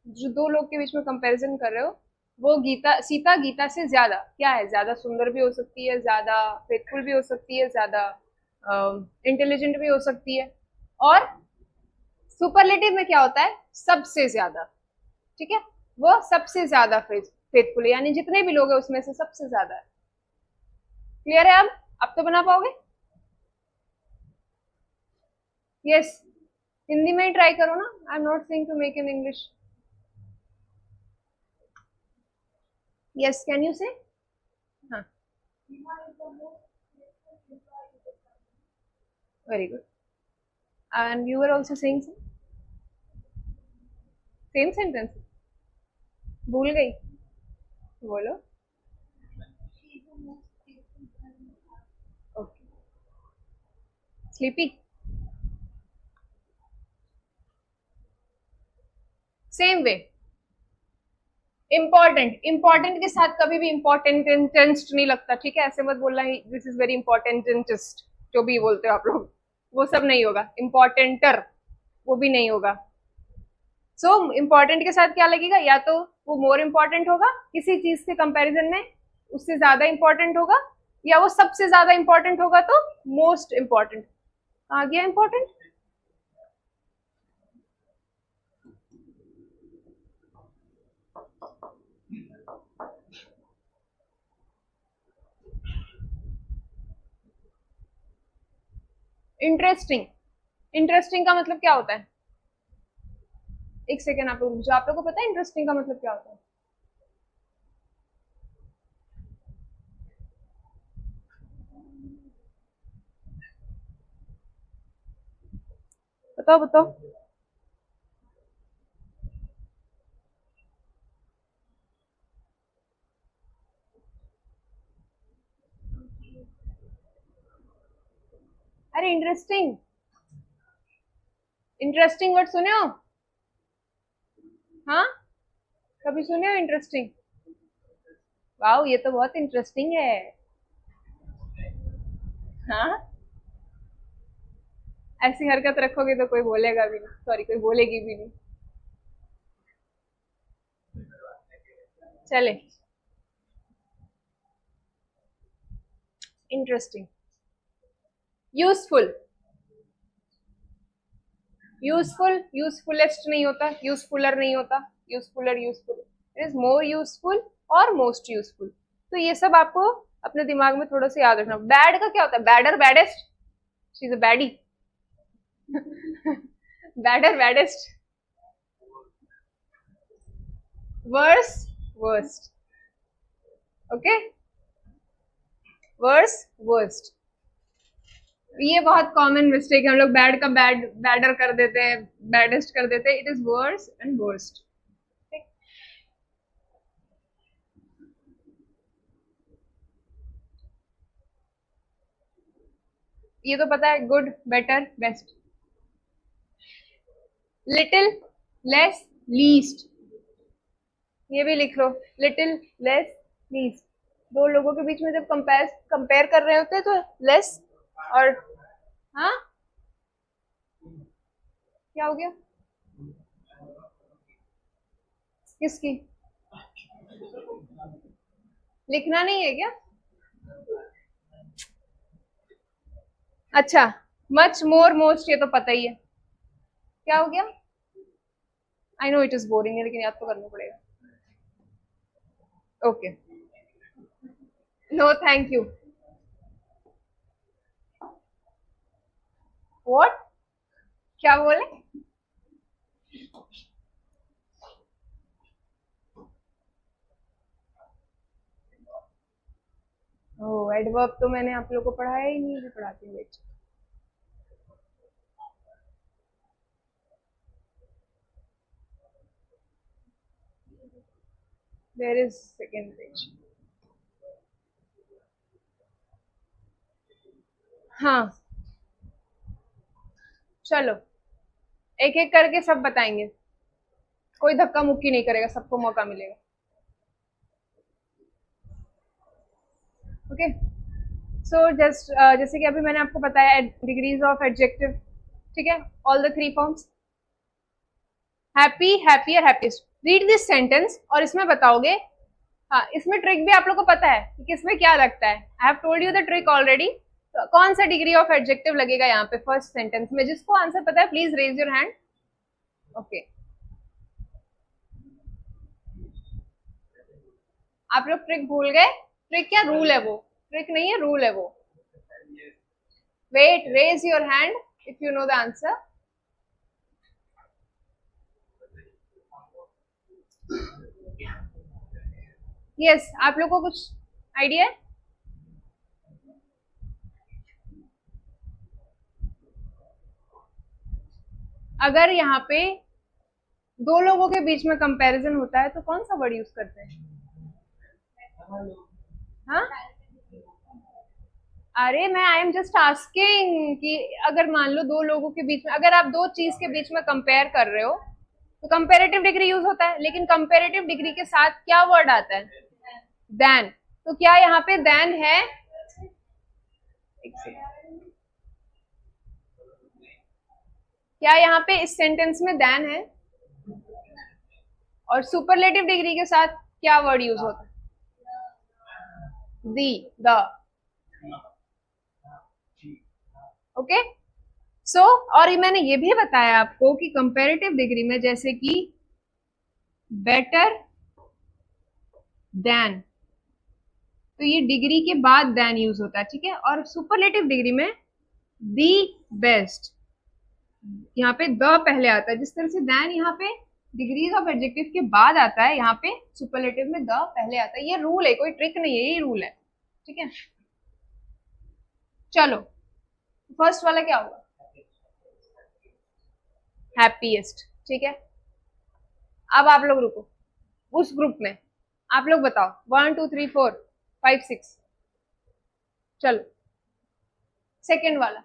S1: जो दो लोग के बीच में कंपैरिजन कर रहे हो, वो गीता, सीता गीता से ज्यादा क्या है? ज्यादा सुंदर भी हो सकती है, ज्यादा फेथफुल भी हो सकती है, ज्यादा इंटेलिजेंट भी हो सकती है। और सुपरलेटिव में क्या होता है? सबसे ज्यादा, ठीक है। वो सबसे ज्यादा फेथफुल है, यानी जितने भी लोग हैं उसमें से सबसे ज्यादा है। क्लियर है? अब तो बना पाओगे? यस, हिंदी में ही ट्राई करो ना। I am not saying to make in English. Yes, can you say? हाँ, very good. And you are also saying same sentence. भूल गई, बोलो। Okay, sleepy, same way. Important, important के साथ कभी भी इंपॉर्टेंट नहीं लगता, ठीक है। ऐसे मत बोलना दिस इज वेरी इंपॉर्टेंट, जो भी बोलते हो आप लोग, वो सब नहीं होगा। इंपॉर्टेंटर वो भी नहीं होगा। सो इंपॉर्टेंट के साथ क्या लगेगा? या तो वो मोर इंपॉर्टेंट होगा किसी चीज के कंपैरिजन में, उससे ज्यादा इंपॉर्टेंट होगा, या वो सबसे ज्यादा इंपॉर्टेंट होगा तो मोस्ट इंपॉर्टेंट। आ गया इंपॉर्टेंट। इंटरेस्टिंग, इंटरेस्टिंग का मतलब क्या होता है? एक सेकेंड आप लोग, जो आप लोग को पता है इंटरेस्टिंग का मतलब क्या होता है? बताओ बताओ। अरे इंटरेस्टिंग, इंटरेस्टिंग वर्ड सुने हो? हाँ, कभी सुने हो इंटरेस्टिंग? वाओ, ये तो बहुत इंटरेस्टिंग है। हाँ, ऐसी हरकत रखोगे तो कोई बोलेगा भी नहीं, सॉरी कोई बोलेगी भी नहीं। चले, इंटरेस्टिंग, यूजफुल, यूजफुल, यूजफुलेस्ट नहीं होता, यूजफुलर नहीं होता, usefuller, useful, it is more useful और मोस्ट यूजफुल। तो ये सब आपको अपने दिमाग में थोड़ा सा याद रखना। बैड का क्या होता है? Badder, baddest, she is a baddie. Badder, baddest, worse, worst, okay, worse, worst. ये बहुत कॉमन मिस्टेक है, हम लोग बैड का बैडर कर देते हैं, बैडेस्ट कर देते हैं। It is worse and worst. ये तो पता है, good, better, best. Little, less, least, ये भी लिख लो। Little, less, least. दो लोगों के बीच में जब कंपेयर कर रहे होते हैं तो लेस और, हाँ क्या हो गया? किसकी? लिखना नहीं है क्या? अच्छा, मच, मोर, मोस्ट, ये तो पता ही है। क्या हो गया? I know it is boring है, लेकिन याद तो करना पड़ेगा। Okay, no thank you. What? क्या बोले? ओह, एडवर्ब तो मैंने आप लोगों को पढ़ाया ही नहीं, भी पढ़ाती हूँ। Wait, where is second page? हाँ, चलो एक एक करके सब बताएंगे, कोई धक्का मुक्की नहीं करेगा, सबको मौका मिलेगा। ओके, सो जस्ट जैसे कि अभी मैंने आपको बताया डिग्रीज ऑफ एडजेक्टिव, ठीक है, all the three forms, happy, happier, happiest. Read this sentence और इसमें बताओगे। हाँ, इसमें ट्रिक भी आप लोग को पता है कि किसमें क्या लगता है। I have told you the trick already. तो कौन सा डिग्री ऑफ एडजेक्टिव लगेगा यहाँ पे फर्स्ट सेंटेंस में? जिसको आंसर पता है please raise your hand. Okay, आप लोग ट्रिक भूल गए? ट्रिक क्या, रूल है वो, ट्रिक नहीं है, रूल है वो। Wait, raise your hand if you know the answer. Yes, आप लोग को कुछ आइडिया है? अगर यहाँ पे दो लोगों के बीच में कंपैरिजन होता है तो कौन सा वर्ड यूज करते हैं? हाँ, अरे मैं आई एम जस्ट आस्किंग कि अगर मान लो दो लोगों के बीच में, अगर आप दो चीज के बीच में कंपेयर कर रहे हो तो कंपेरेटिव डिग्री यूज होता है, लेकिन कंपेरेटिव डिग्री के साथ क्या वर्ड आता है? देन। तो क्या यहाँ पे देन है? क्या यहाँ पे इस सेंटेंस में देन है? और सुपरलेटिव डिग्री के साथ क्या वर्ड यूज होता है? दी, द। ओके, सो और ये मैंने ये भी बताया आपको कि कंपेरेटिव डिग्री में जैसे कि बेटर देन, तो ये डिग्री के बाद देन यूज होता है, ठीक है। और सुपरलेटिव डिग्री में दी बेस्ट, यहाँ पे द पहले आता है, जिस तरह से देन यहाँ पे डिग्रीज ऑफ एडजेक्टिव के बाद आता है, यहाँ पे सुपरलेटिव में द पहले आता है। ये रूल है, कोई ट्रिक नहीं है, ये रूल है, ठीक है। चलो फर्स्ट वाला क्या होगा? हैप्पीएस्ट, ठीक है। अब आप लोग रुको, उस ग्रुप में आप लोग बताओ 1 2 3 4 5 6। चलो सेकेंड वाला,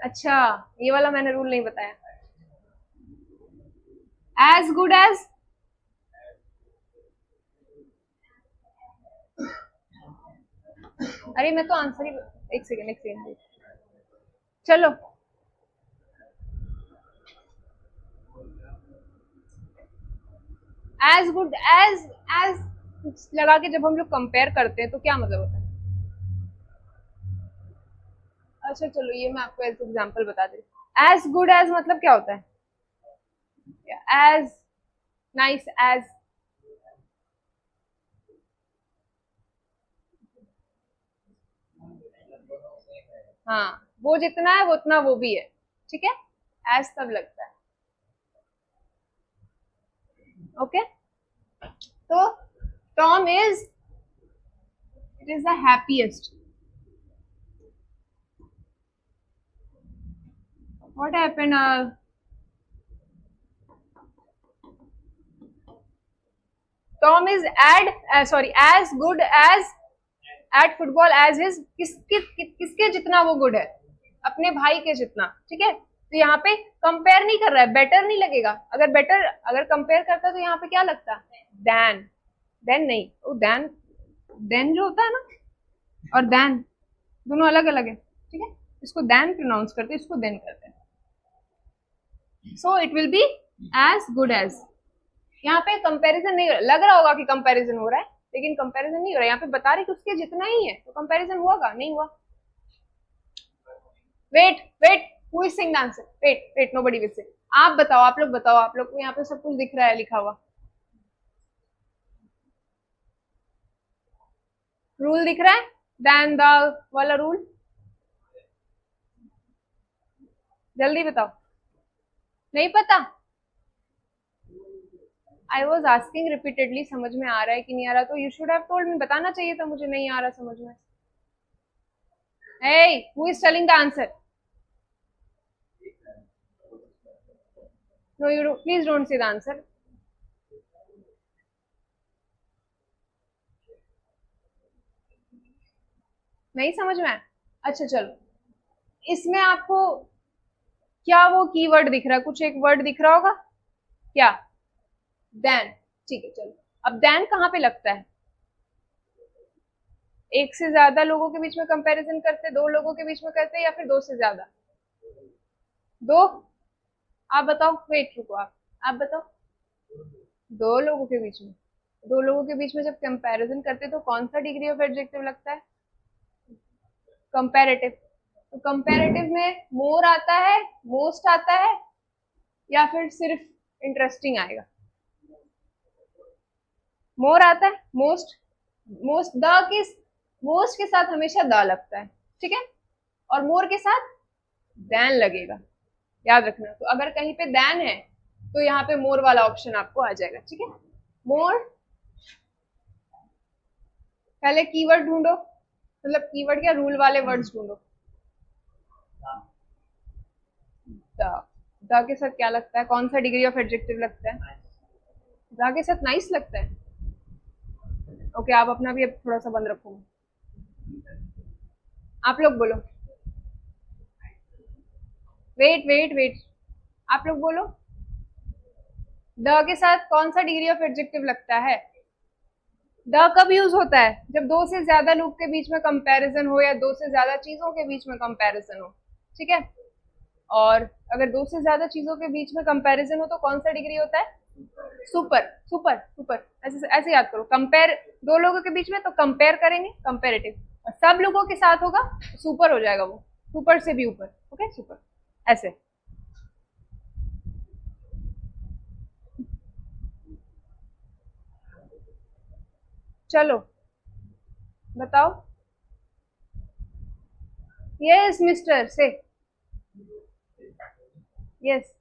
S1: अच्छा ये वाला मैंने रूल नहीं बताया। एज गुड एज, अरे मैं तो आंसर ही, एक सेकेंड चलो एज गुड एज, एज लगा के जब हम लोग कंपेयर करते हैं तो क्या मतलब होता है? अच्छा चलो ये मैं आपको एज एग्जांपल बता दे। एज गुड एज मतलब क्या होता है? एज नाइस एज, हाँ वो जितना है वो उतना वो भी है, ठीक है। एज तब लगता है, ओके। तो Tom is, it is the happiest. What happened? Tom is as good as at football as his, किसके जितना वो गुड है? अपने भाई के जितना, ठीक है। तो यहाँ पे कंपेयर नहीं कर रहा है, बेटर नहीं लगेगा। अगर कंपेयर करता तो यहाँ पे क्या लगता? देन नहीं, वो देन जो होता है ना और देन दोनों अलग अलग है, ठीक है। इसको देन प्रोनाउंस करते हैं, इसको देन करते हैं। So it will be as good as. यहाँ पे कंपैरिजन नहीं, लग रहा होगा कि कंपैरिजन हो रहा है, लेकिन कंपैरिजन नहीं हो रहा है। यहाँ पे बता रहे कि उसके जितना ही है, तो कंपैरिजन हुआ नहीं हुआ? Wait who is saying the answer? Wait nobody will say. आप बताओ, आप लोग बताओ, आप लोग को यहाँ पे सब कुछ दिख रहा है लिखा हुआ, रूल दिख रहा है, देन द वाला रूल, जल्दी बताओ। नहीं पता? आई वॉज आस्किंग रिपीटेडली, समझ में आ रहा है कि नहीं आ रहा? तो you should have told me, बताना चाहिए था मुझे नहीं आ रहा समझ में। Hey, who is telling the answer? No, you don't, please don't say the answer. नहीं समझ में आया? अच्छा चलो, इसमें आपको क्या वो कीवर्ड दिख रहा है? कुछ एक वर्ड दिख रहा होगा क्या? देन, ठीक है चलो। अब देन कहाँ पे लगता है? एक से ज्यादा लोगों के बीच में कंपैरिजन करते, दो लोगों के बीच में करते, या फिर दो से ज्यादा? दो। आप बताओ, वेट रुको, आप बताओ। दो लोगों के बीच में, दो लोगों के बीच में जब कंपैरिजन करते तो कौन सा डिग्री ऑफ एडजेक्टिव लगता है? कंपैरेटिव। तो कंपैरेटिव में मोर आता है, मोस्ट आता है, या फिर सिर्फ इंटरेस्टिंग आएगा? मोर आता है, मोस्ट, मोस्ट के साथ हमेशा द लगता है, ठीक है, और मोर के साथ देन लगेगा, याद रखना। तो अगर कहीं पे देन है तो यहाँ पे मोर वाला ऑप्शन आपको आ जाएगा, ठीक है। मोर, पहले कीवर्ड ढूंढो, मतलब कीवर्ड क्या, रूल वाले वर्ड्स ढूंढो। द के साथ क्या लगता है? कौन सा डिग्री ऑफ एडजेक्टिव लगता है? द के साथ नाइस लगता है। ओके, आप अपना भी अब थोड़ा सा बंद रखो, आप लोग बोलो। वेट, आप लोग बोलो, द के साथ कौन सा डिग्री ऑफ एडजेक्टिव लगता है? द कब यूज होता है? जब दो से ज्यादा लोग के बीच में कंपैरिजन हो, या दो से ज्यादा चीजों के बीच में कंपैरिजन हो, ठीक है। और अगर दो से ज्यादा चीजों के बीच में कंपैरिजन हो तो कौन सा डिग्री होता है? सुपर। ऐसे याद करो, कंपेयर दो लोगों के बीच में तो कंपेयर करेंगे, कंपेरेटिव। और सब लोगों के साथ होगा तो सुपर हो जाएगा, वो सुपर से भी ऊपर, ओके, सुपर, ऐसे। चलो बताओ. यस मिस्टर से. Yes.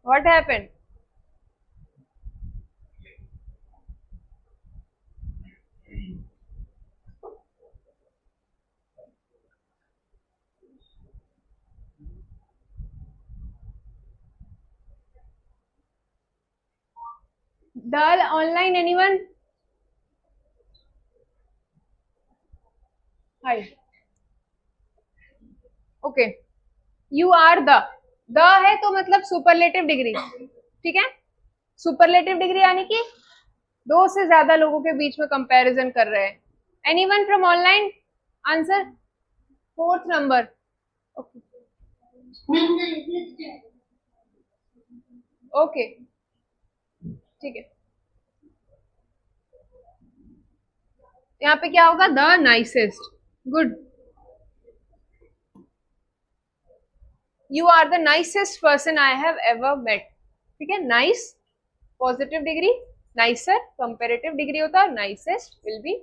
S1: What happened? Dull online anyone? Hi. Okay. You are the है तो मतलब सुपरलेटिव डिग्री. ठीक है. सुपरलेटिव डिग्री यानी कि दो से ज्यादा लोगों के बीच में कंपैरिजन कर रहे हैं. Anyone from online? Answer. Fourth number. Okay. Okay ठीक है. यहाँ पे क्या होगा? The nicest. Good. You are the nicest person I have ever met. ठीक है. Nice positive degree, nicer comparative degree होता है, nicest will be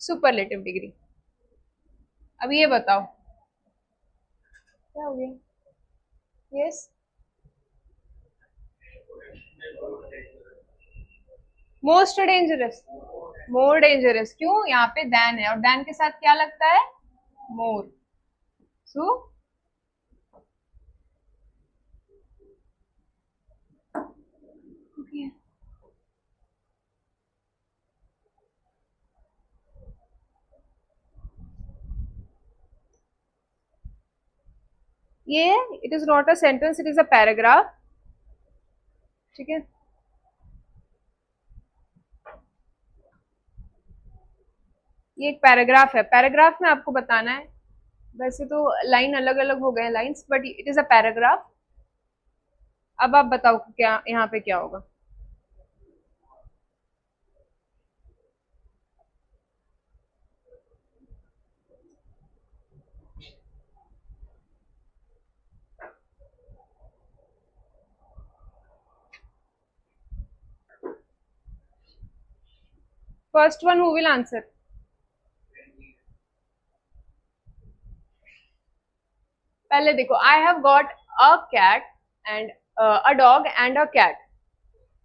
S1: superlative degree. अब ये बताओ क्या हो गया? Yes. Most dangerous. More dangerous. क्यों? यहाँ पे दैन है और दैन के साथ क्या लगता है? मोर. सो ये it is not a sentence, it is a paragraph. ठीक है. ये एक पैराग्राफ है. पैराग्राफ में आपको बताना है. वैसे तो लाइन अलग अलग हो गए हैं lines, but it is a paragraph. अब आप बताओ क्या यहाँ पे क्या होगा? First one who will answer? पहले देखो. I have got a cat and a dog and a cat.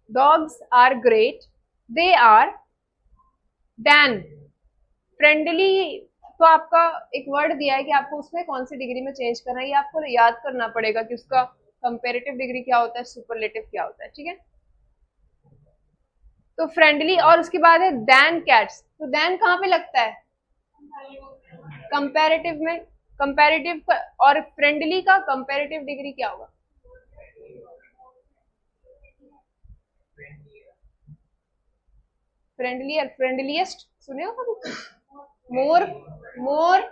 S1: Dogs are great. They are than friendly. तो आपका एक वर्ड दिया है कि आपको उसमें कौन सी डिग्री में चेंज करना है. ये आपको याद करना पड़ेगा कि उसका कंपेरेटिव डिग्री क्या होता है, सुपरलेटिव क्या होता है. ठीक है. तो फ्रेंडली और उसके बाद है दैन कैट्स. तो दैन कहाँ पे लगता है? कंपैरेटिव में. कंपैरेटिव और फ्रेंडली का कंपैरेटिव डिग्री क्या होगा? फ्रेंडली और फ्रेंडलीएस्ट सुने हो कभी? मोर. मोर.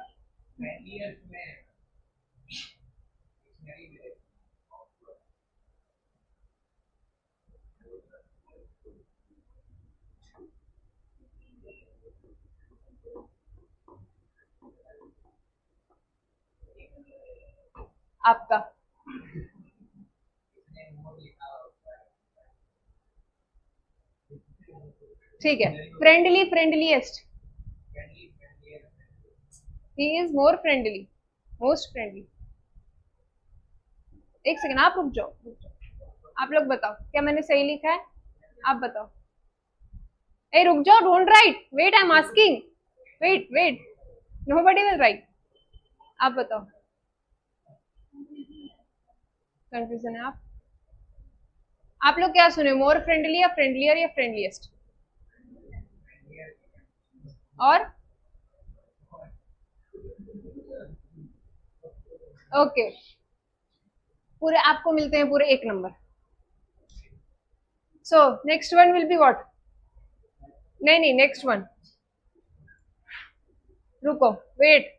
S1: आपका ठीक है. Friendly friendliest. He is more friendly. Most friendly. एक सेकंड आप रुक जाओ, रुक जाओ. आप लोग बताओ क्या मैंने सही लिखा है? आप बताओ. ए रुक जाओ. Don't write. Wait I am asking. Wait wait. Nobody will write. आप बताओ. कंफ्यूजन है. आप लोग क्या सुने? मोर फ्रेंडली या फ्रेंडलियर या फ्रेंडलीएस्ट? और ओके. पूरे आपको मिलते हैं पूरे 1 number. So next one will be what? नहीं नहीं नेक्स्ट वन. रुको. वेट.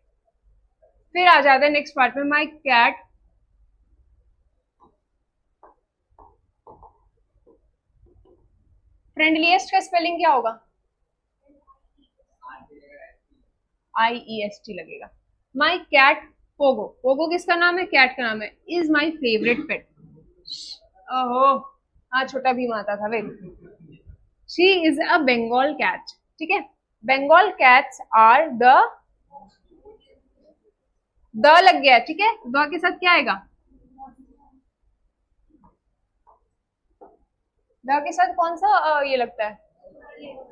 S1: फिर आ जाता है नेक्स्ट पार्ट में. माई कैट फ्रेंडलीएस्ट का स्पेलिंग क्या होगा? IEST लगेगा. माई कैट पोगो. पोगो किसका नाम है? कैट का नाम है. Is my favourite pet. ओहो. हाँ छोटा भीम आता था, very. She is a Bengal cat, ठीक है। बंगाल कैट्स आर द लग गया, ठीक है। द के साथ क्या आएगा? द के साथ कौन सा ये लगता है?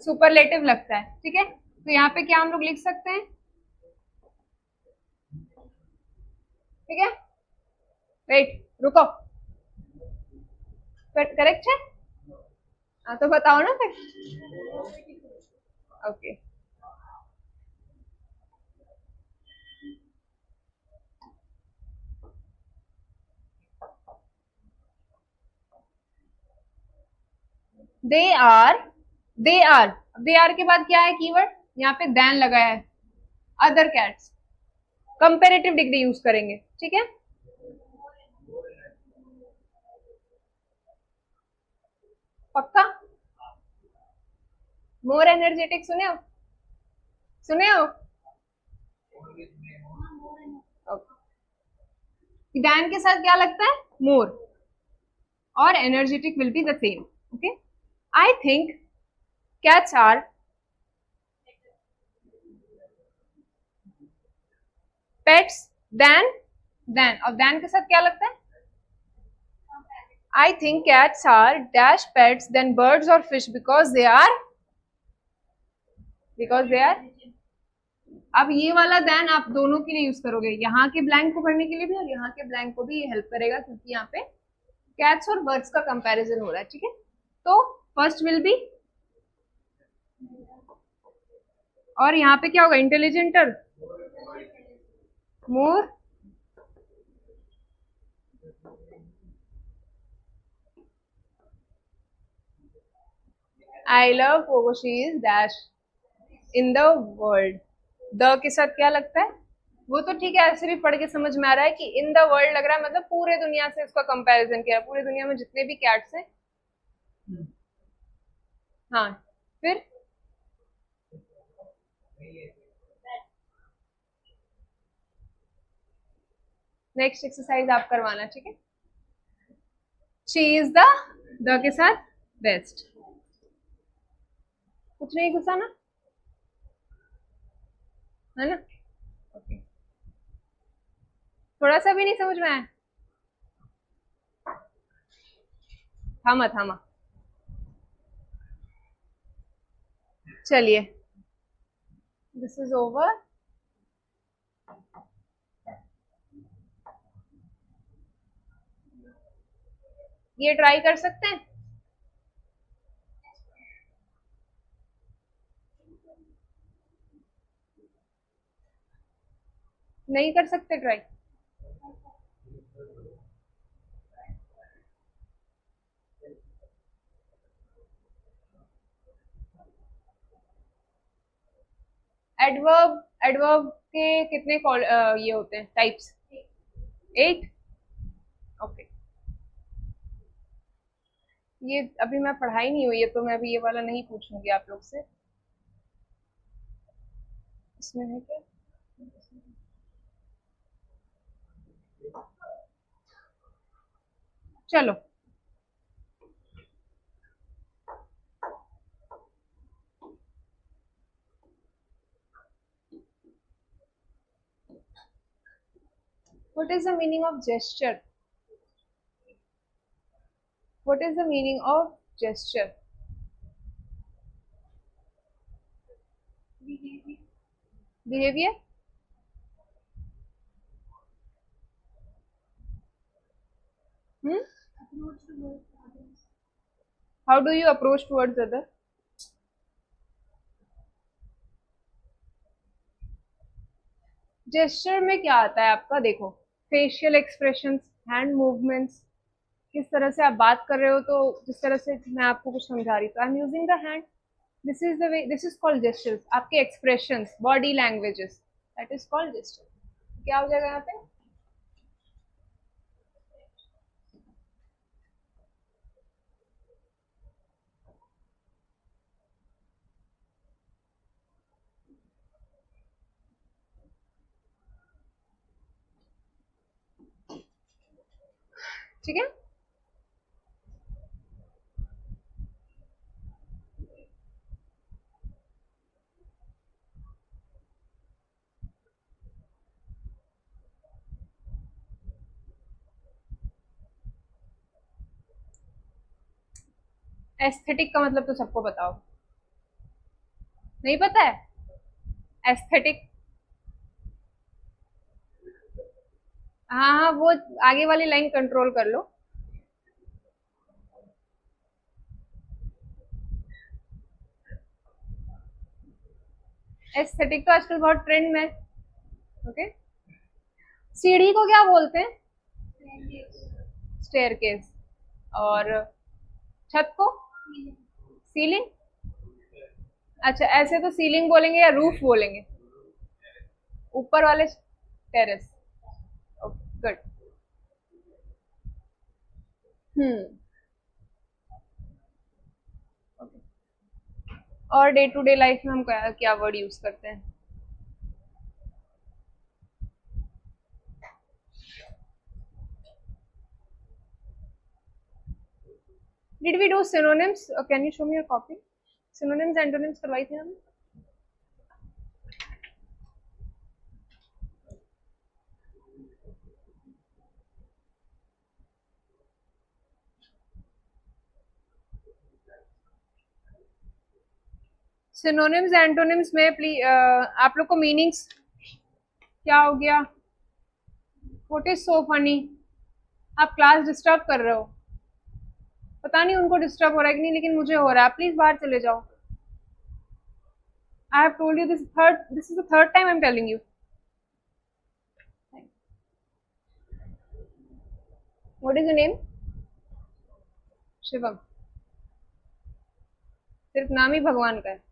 S1: सुपरलेटिव लगता है, ठीक है। तो यहाँ पे क्या हम लोग लिख सकते हैं? ठीक है, वेट, रुको, करेक्ट है? हाँ तो बताओ ना फिर। Okay, they are, they are, they are के बाद क्या है कीवर्ड? यहाँ पे देन लगाया है, other cats, comparative degree use करेंगे, ठीक है। पक्का? मोर एनर्जेटिक सुने हो? सुने हो? देन के साथ क्या लगता है? मोर, और energetic will be the same, okay. I think cats are pets than और देन के साथ क्या लगता है? I think cats are dash pets than birds or fish because they are। अब ये वाला देन आप दोनों के लिए यूज करोगे, यहाँ के ब्लैंक को भरने के लिए भी और यहाँ के ब्लैंक को भी ये हेल्प करेगा, क्योंकि यहाँ पे कैट्स और बर्ड्स का कंपैरिजन हो रहा है, ठीक है। तो फर्स्ट विल बी, और यहाँ पे क्या होगा? Intelligenter, more, I love overseas dash in the world. The के साथ क्या लगता है? वो तो ठीक है, ऐसे भी पढ़ के समझ में आ रहा है कि इन द वर्ल्ड लग रहा है, मतलब पूरे दुनिया से उसका कंपैरिजन किया, पूरे दुनिया में जितने भी कैट्स हैं। हाँ, फिर नेक्स्ट एक्सरसाइज आप करवाना, ठीक है। शी इज द के साथ बेस्ट, कुछ नहीं घुसा ना, है ना? ओके, थोड़ा सा भी नहीं समझ में आया? थामा थामा, चलिए, दिस इज ओवर। ये ट्राई कर सकते हैं? नहीं कर सकते ट्राई? एडवर्ब, एडवर्ब के कितने ये होते हैं टाइप्स? 8। ओके, ये अभी मैं पढ़ाई नहीं हुई है तो मैं अभी ये वाला नहीं पूछूंगी आप लोग से। इसमें है क्या? चलो, what is the meaning of gesture? What is the meaning of gesture? Behavior? Hmm? How do you approach towards other? Gesture में क्या आता है आपका? देखो, फेशियल एक्सप्रेशंस, हैंड मूवमेंट्स, किस तरह से आप बात कर रहे हो, तो जिस तरह से मैं आपको कुछ समझा रही, तो I am using the hand, this is the way, this is called gestures. आपके expressions, body languages, that is called gesture. क्या हो जाएगा यहाँ पे? ठीक है, एस्थेटिक का मतलब तो सबको पता हो, नहीं पता है? एस्थेटिक, हाँ हाँ, वो आगे वाली लाइन कंट्रोल कर लो। एस्थेटिक तो आजकल बहुत ट्रेंड में है। ओके, सीढ़ी को क्या बोलते हैं? स्टेयरकेस। और छत को? सीलिंग। अच्छा, ऐसे तो सीलिंग बोलेंगे या रूफ बोलेंगे? ऊपर वाले टेरेस। गुड। हम्म। और डे टू डे लाइफ में हम क्या क्या वर्ड यूज करते हैं? Did we do synonyms? Can you show me your copy? Synonyms antonyms करवाई थी हमने। सिनोनिम्स एंटोनिम्स में प्लीज आप लोग को मीनिंग्स क्या हो गया? What is so funny? आप क्लास डिस्टर्ब कर रहे हो, पता नहीं उनको डिस्टर्ब हो रहा है कि नहीं, लेकिन मुझे हो रहा है। प्लीज बाहर चले जाओ। I have told you this is the third time I am telling you. What is your name? Shivam. सिर्फ नाम ही भगवान का है।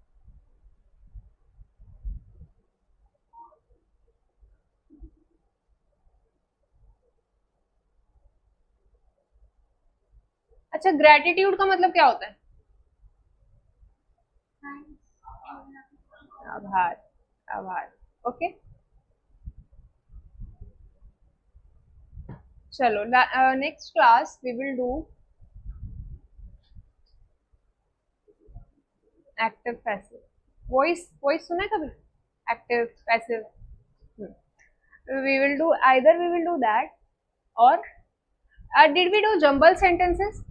S1: अच्छा, ग्रेटिट्यूड का मतलब क्या होता है? आभार। आभार। ओके, चलो next class we will do active passive. Voice voice सुना है कभी? Active passive. We will do either we will do that, और did we do jumble sentences?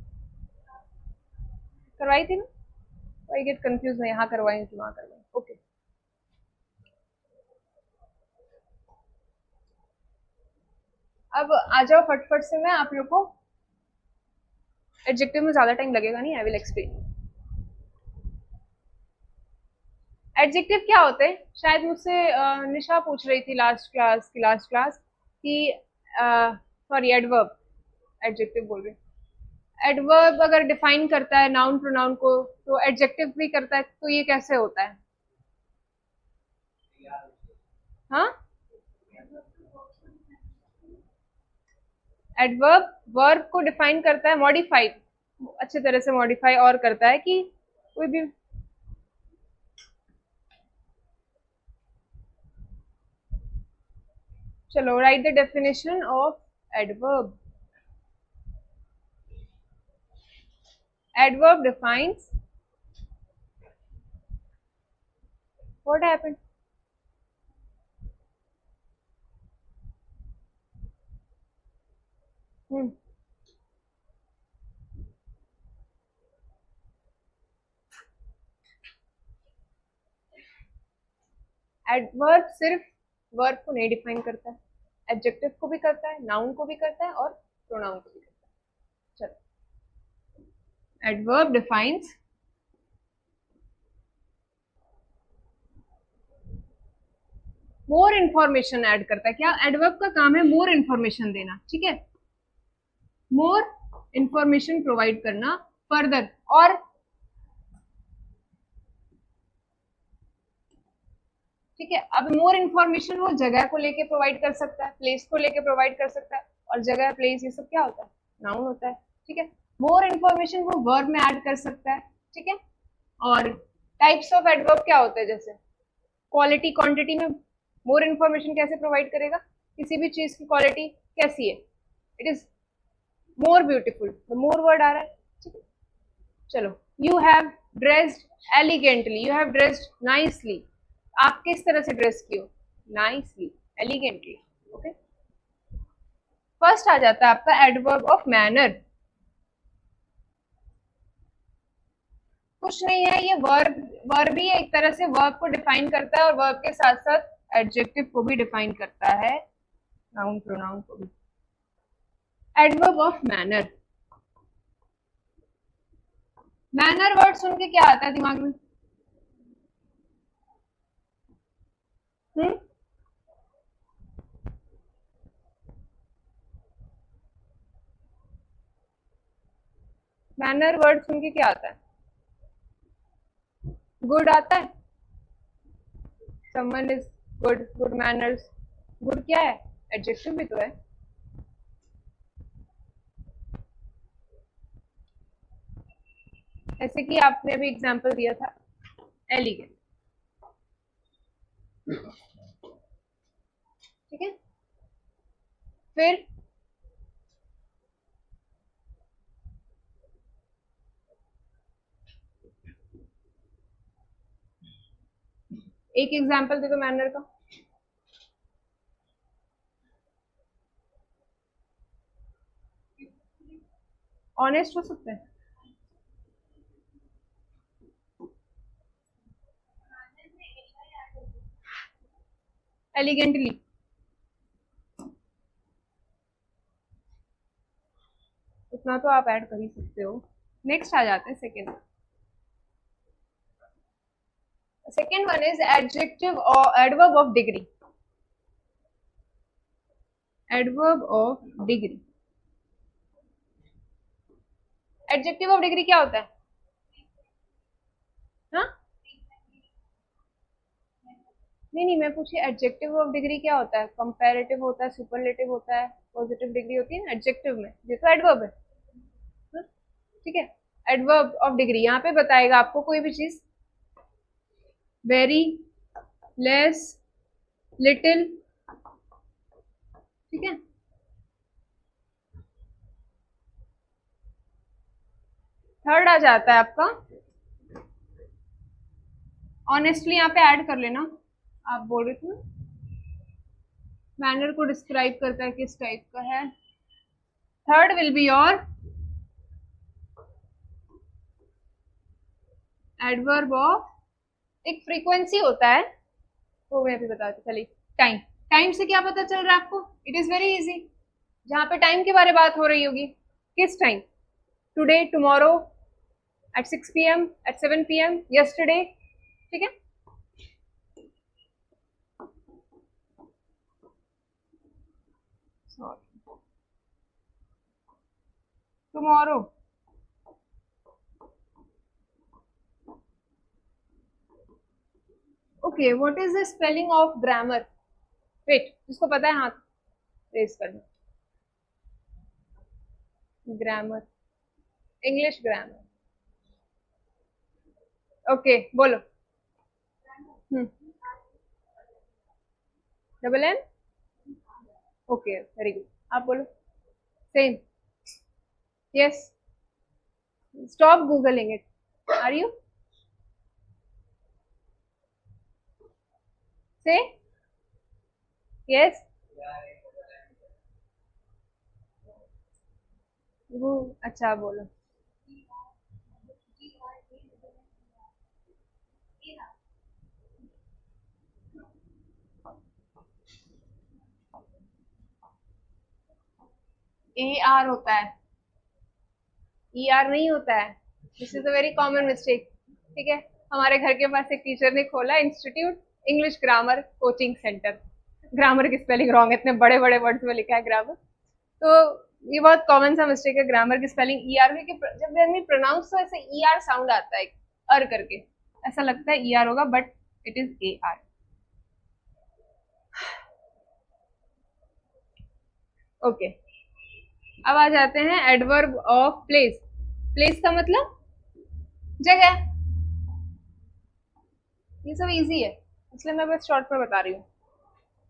S1: करवाई थी ना? आई गेट कंफ्यूज, मैं यहाँ करवाई कि वहां करवाई। ओके, अब आ जाओ फटफट से, मैं आप लोग को एडजेक्टिव में ज्यादा टाइम लगेगा नहीं, आई विल एक्सप्लेन। एडजेक्टिव क्या होते हैं? शायद मुझसे निशा पूछ रही थी लास्ट क्लास कि सॉरी, एडवर्ब, एडजेक्टिव बोल रही। एडवर्ब अगर डिफाइन करता है नाउन प्रोनाउन को, तो एडजेक्टिव भी करता है, तो ये कैसे होता है? हाँ, एडवर्ब वर्ब को डिफाइन करता है, मॉडिफाई, अच्छे तरह से मॉडिफाई और करता है कि कोई भी। चलो, right the definition of adverb. Adverb defines what happened. Adverb सिर्फ वर्ब को नहीं डिफाइन करता है, एडजेक्टिव को भी करता है, नाउन को भी करता है और प्रोनाउन को भी करता है। चलो, adverb defines more information add करता है। क्या एडवर्ब का काम है? मोर इंफॉर्मेशन देना, ठीक है, मोर इंफॉर्मेशन प्रोवाइड करना फर्दर। और ठीक है, अब मोर इन्फॉर्मेशन वो जगह को लेके प्रोवाइड कर सकता है, प्लेस को लेके प्रोवाइड कर सकता है, और जगह प्लेस ये सब क्या होता है? नाउन होता है, ठीक है। मोर इन्फॉर्मेशन वो वर्ब में ऐड कर सकता है, ठीक है। और टाइप्स ऑफ एडवर्ब क्या होते हैं? जैसे क्वालिटी क्वांटिटी में मोर इन्फॉर्मेशन कैसे प्रोवाइड करेगा? किसी भी चीज की क्वालिटी कैसी है? It is more beautiful, the more word आ रहा है, ठीक है। चलो, you have dressed elegantly, you have dressed nicely. आप किस तरह से ड्रेस की हो? Nicely, elegantly, okay. फर्स्ट आ जाता है आपका एडवर्ब ऑफ मैनर। कुछ नहीं है, ये वर्ब ही एक तरह से वर्ब को डिफाइन करता है और वर्ब के साथ साथ एडजेक्टिव को भी डिफाइन करता है, नाउन प्रोनाउन को भी। Adverb of manner, manner word सुन के क्या आता है दिमाग में? मैनर वर्ड सुन के क्या आता है? गुड आता है, someone is good, good manners. Good क्या है? एडजेक्टिव भी तो है। ऐसे कि आपने अभी एग्जांपल दिया था एलिगेंट, ठीक है। फिर एक एग्जांपल दे दो मैनर का। ऑनेस्ट हो सकता है, एलिगेंटली, उतना तो आप ऐड कर ही सकते हो। नेक्स्ट आ जाते हैं second. Second one is adjective और adverb of degree. Adverb of degree, adjective of degree क्या होता है? हाँ, नहीं मैं पूछी एडजेक्टिव ऑफ डिग्री क्या होता है? कंपैरेटिव होता है, सुपरलेटिव होता है, पॉजिटिव डिग्री होती है ना एडजेक्टिव में, ये तो एडवर्ब है। हाँ, ठीक है। एडवर्ब ऑफ डिग्री यहाँ पे बताएगा आपको कोई भी चीज, वेरी, लेस, लिटिल, ठीक है। थर्ड आ जाता है आपका ऑनेस्टली, यहाँ पे ऐड कर लेना। आप बोल रहे थे मैनर को डिस्क्राइब करता है किस टाइप का है। Third will be your adverb of, एक फ्रीक्वेंसी होता है वो मैं अभी बताती चलिए। टाइम, टाइम से क्या पता चल रहा है आपको? इट इज वेरी इजी, जहां पे टाइम के बारे बात हो रही होगी, किस time? Today, tomorrow, at 6 PM, at 7 PM, yesterday, ठीक है। Tomorrow, okay, what is the spelling of grammar? Wait, जिसको पता है हाथ रेस करना। ग्रामर, इंग्लिश ग्रामर, ओके बोलो। Double M, okay very good, आप बोलो। Same, yes, stop googling it, are you say yes, अच्छा बोलो। AR होता है, ER नहीं होता है, this is a very common mistake, ठीक है। हमारे घर के पास एक टीचर ने खोला institute English grammar coaching centre, grammar की स्पेलिंग रॉन्ग, इतने बड़े बड़े वर्ड्स में लिखा है ग्रामर। तो ये बहुत कॉमन सा मिस्टेक है, ग्रामर की स्पेलिंग ER में, कि जब आदमी प्रोनाउंस तो ऐसे ER साउंड आता है, अर करके ऐसा लगता है ER होगा, but it is AR। Okay, अब आ जाते हैं एडवर्ब ऑफ प्लेस। प्लेस का मतलब जगह, ये सब इजी है इसलिए मैं बस शॉर्ट में बता रही हूँ।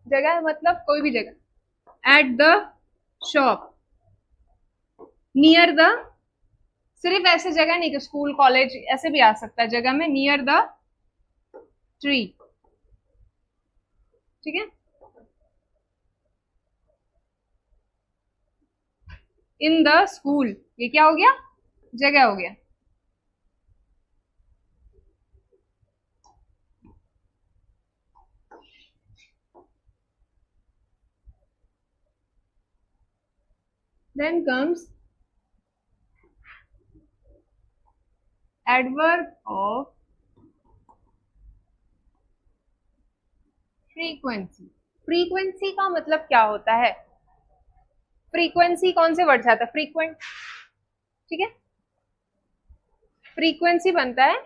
S1: जगह मतलब कोई भी जगह, at the shop, near the, सिर्फ ऐसे जगह नहीं कि स्कूल कॉलेज ऐसे भी आ सकता है जगह में, नियर द ट्री, ठीक है। इन द स्कूल, ये क्या हो गया? जगह हो गया। Then comes adverb of frequency. Frequency का मतलब क्या होता है? फ्रीक्वेंसी कौन से वर्ड से आता है? फ्रीक्वेंट, ठीक है। फ्रीक्वेंसी बनता है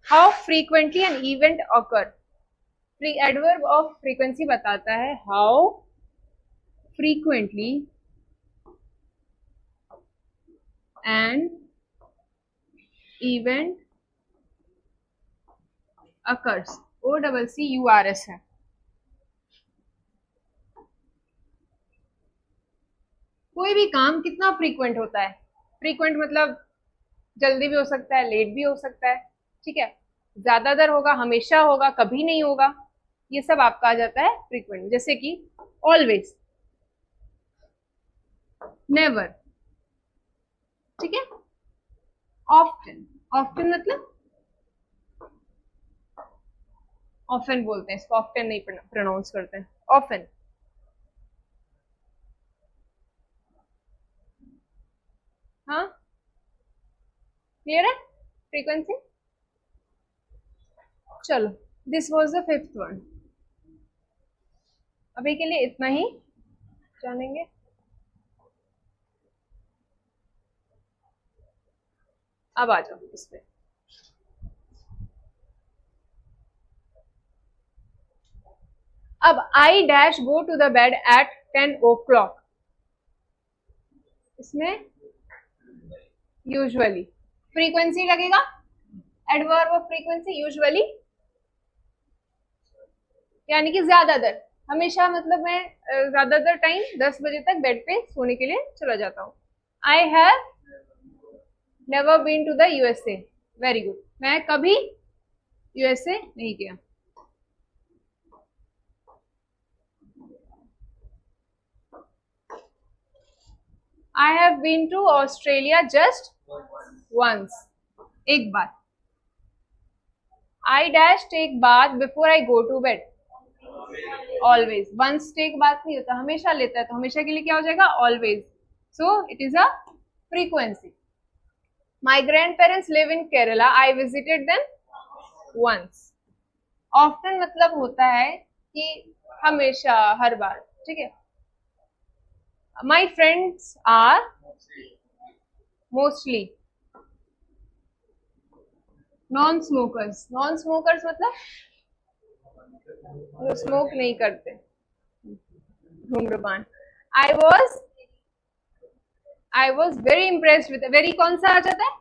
S1: how frequently an event occur. Adverb of frequency बताता है how frequently an event occurs. OCCURS है. कोई भी काम कितना फ्रीक्वेंट होता है? फ्रीक्वेंट मतलब जल्दी भी हो सकता है, लेट भी हो सकता है, ठीक है। ज्यादातर होगा, हमेशा होगा, कभी नहीं होगा, ये सब आपका आ जाता है फ्रीक्वेंट. जैसे कि ऑलवेज, नेवर, ठीक है। ऑफ्टन, ऑफ्टन मतलब ऑफन बोलते हैं इसको, ऑफ्टन नहीं प्रोनाउंस करते हैं, ऑफन. हाँ, क्लियर है फ्रीक्वेंसी? चलो, this was the 5th one. अभी के लिए इतना ही जानेंगे. अब आ जाओ इस पे. अब I dash go to the bed at 10 o'clock. इसमें यूजुअली फ्रीक्वेंसी लगेगा. एडवर्ब ऑफ फ्रीक्वेंसी यूजुअली यानी कि ज्यादातर, हमेशा, मतलब मैं ज्यादातर टाइम 10 बजे तक बेड पे सोने के लिए चला जाता हूँ. I have never been to the USA. Very good. मैं कभी USA नहीं गया. I have been to Australia just once. एक बार. I dash take bath before I go to bed. Always. Once take bath नहीं होता, हमेशा लेता है, तो हमेशा के लिए क्या हो जाएगा? Always. So it is a frequency. My grandparents live in Kerala. I visited them once. Often मतलब होता है कि हमेशा, हर बार, ठीक है. My friends are mostly non-smokers. Non-smokers मतलब वो स्मोक नहीं करते, धूम्रपान. I was very impressed with. very कौन सा आ जाता है?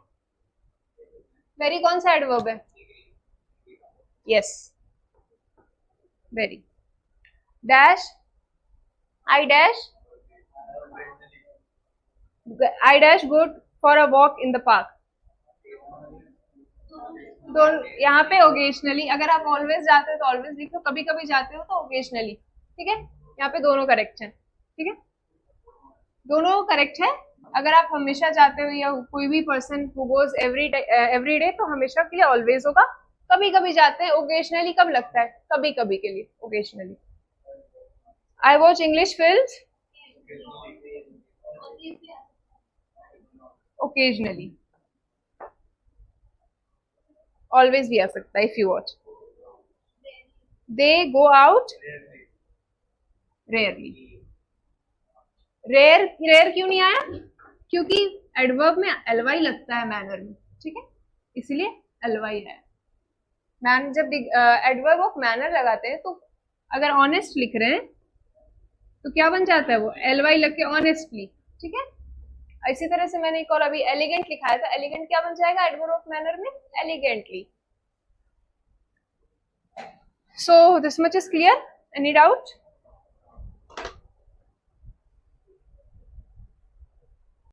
S1: very कौन सा एडवर्ब है? yes, very. dash, I dash go for a walk in the park. तो यहाँ पे ओकेजनली, अगर आप ऑलवेज जाते हो तो ऑलवेज लिख लो, कभी कभी जाते हो तो ओकेजनली, ठीक है. यहाँ पे दोनों करेक्ट है, ठीक है, दोनों करेक्ट है. अगर आप हमेशा जाते हो या कोई भी person who goes every day, तो हमेशा के लिए ऑलवेज होगा. कभी कभी जाते हैं, ओकेजनली कब लगता है? कभी कभी के लिए, occasionally. I watch English films occasionally. Always भी आ सकता है if you watch. They go out rarely. rare क्यों नहीं आया? क्योंकि एडवर्ब में ly लगता है मैनर में, ठीक है, इसलिए ly है. मैन जब एडवर्ब ऑफ मैनर लगाते हैं, तो अगर ऑनेस्ट लिख रहे हैं तो क्या बन जाता है? वो ly लग के ऑनेस्टली, ठीक है. इसी तरह से मैंने एक और अभी एलिगेंट लिखा है, तो एलिगेंट क्या बन जाएगा एडवर्ब ऑफ मैनर में? Elegantly. So this much is clear. Any doubt?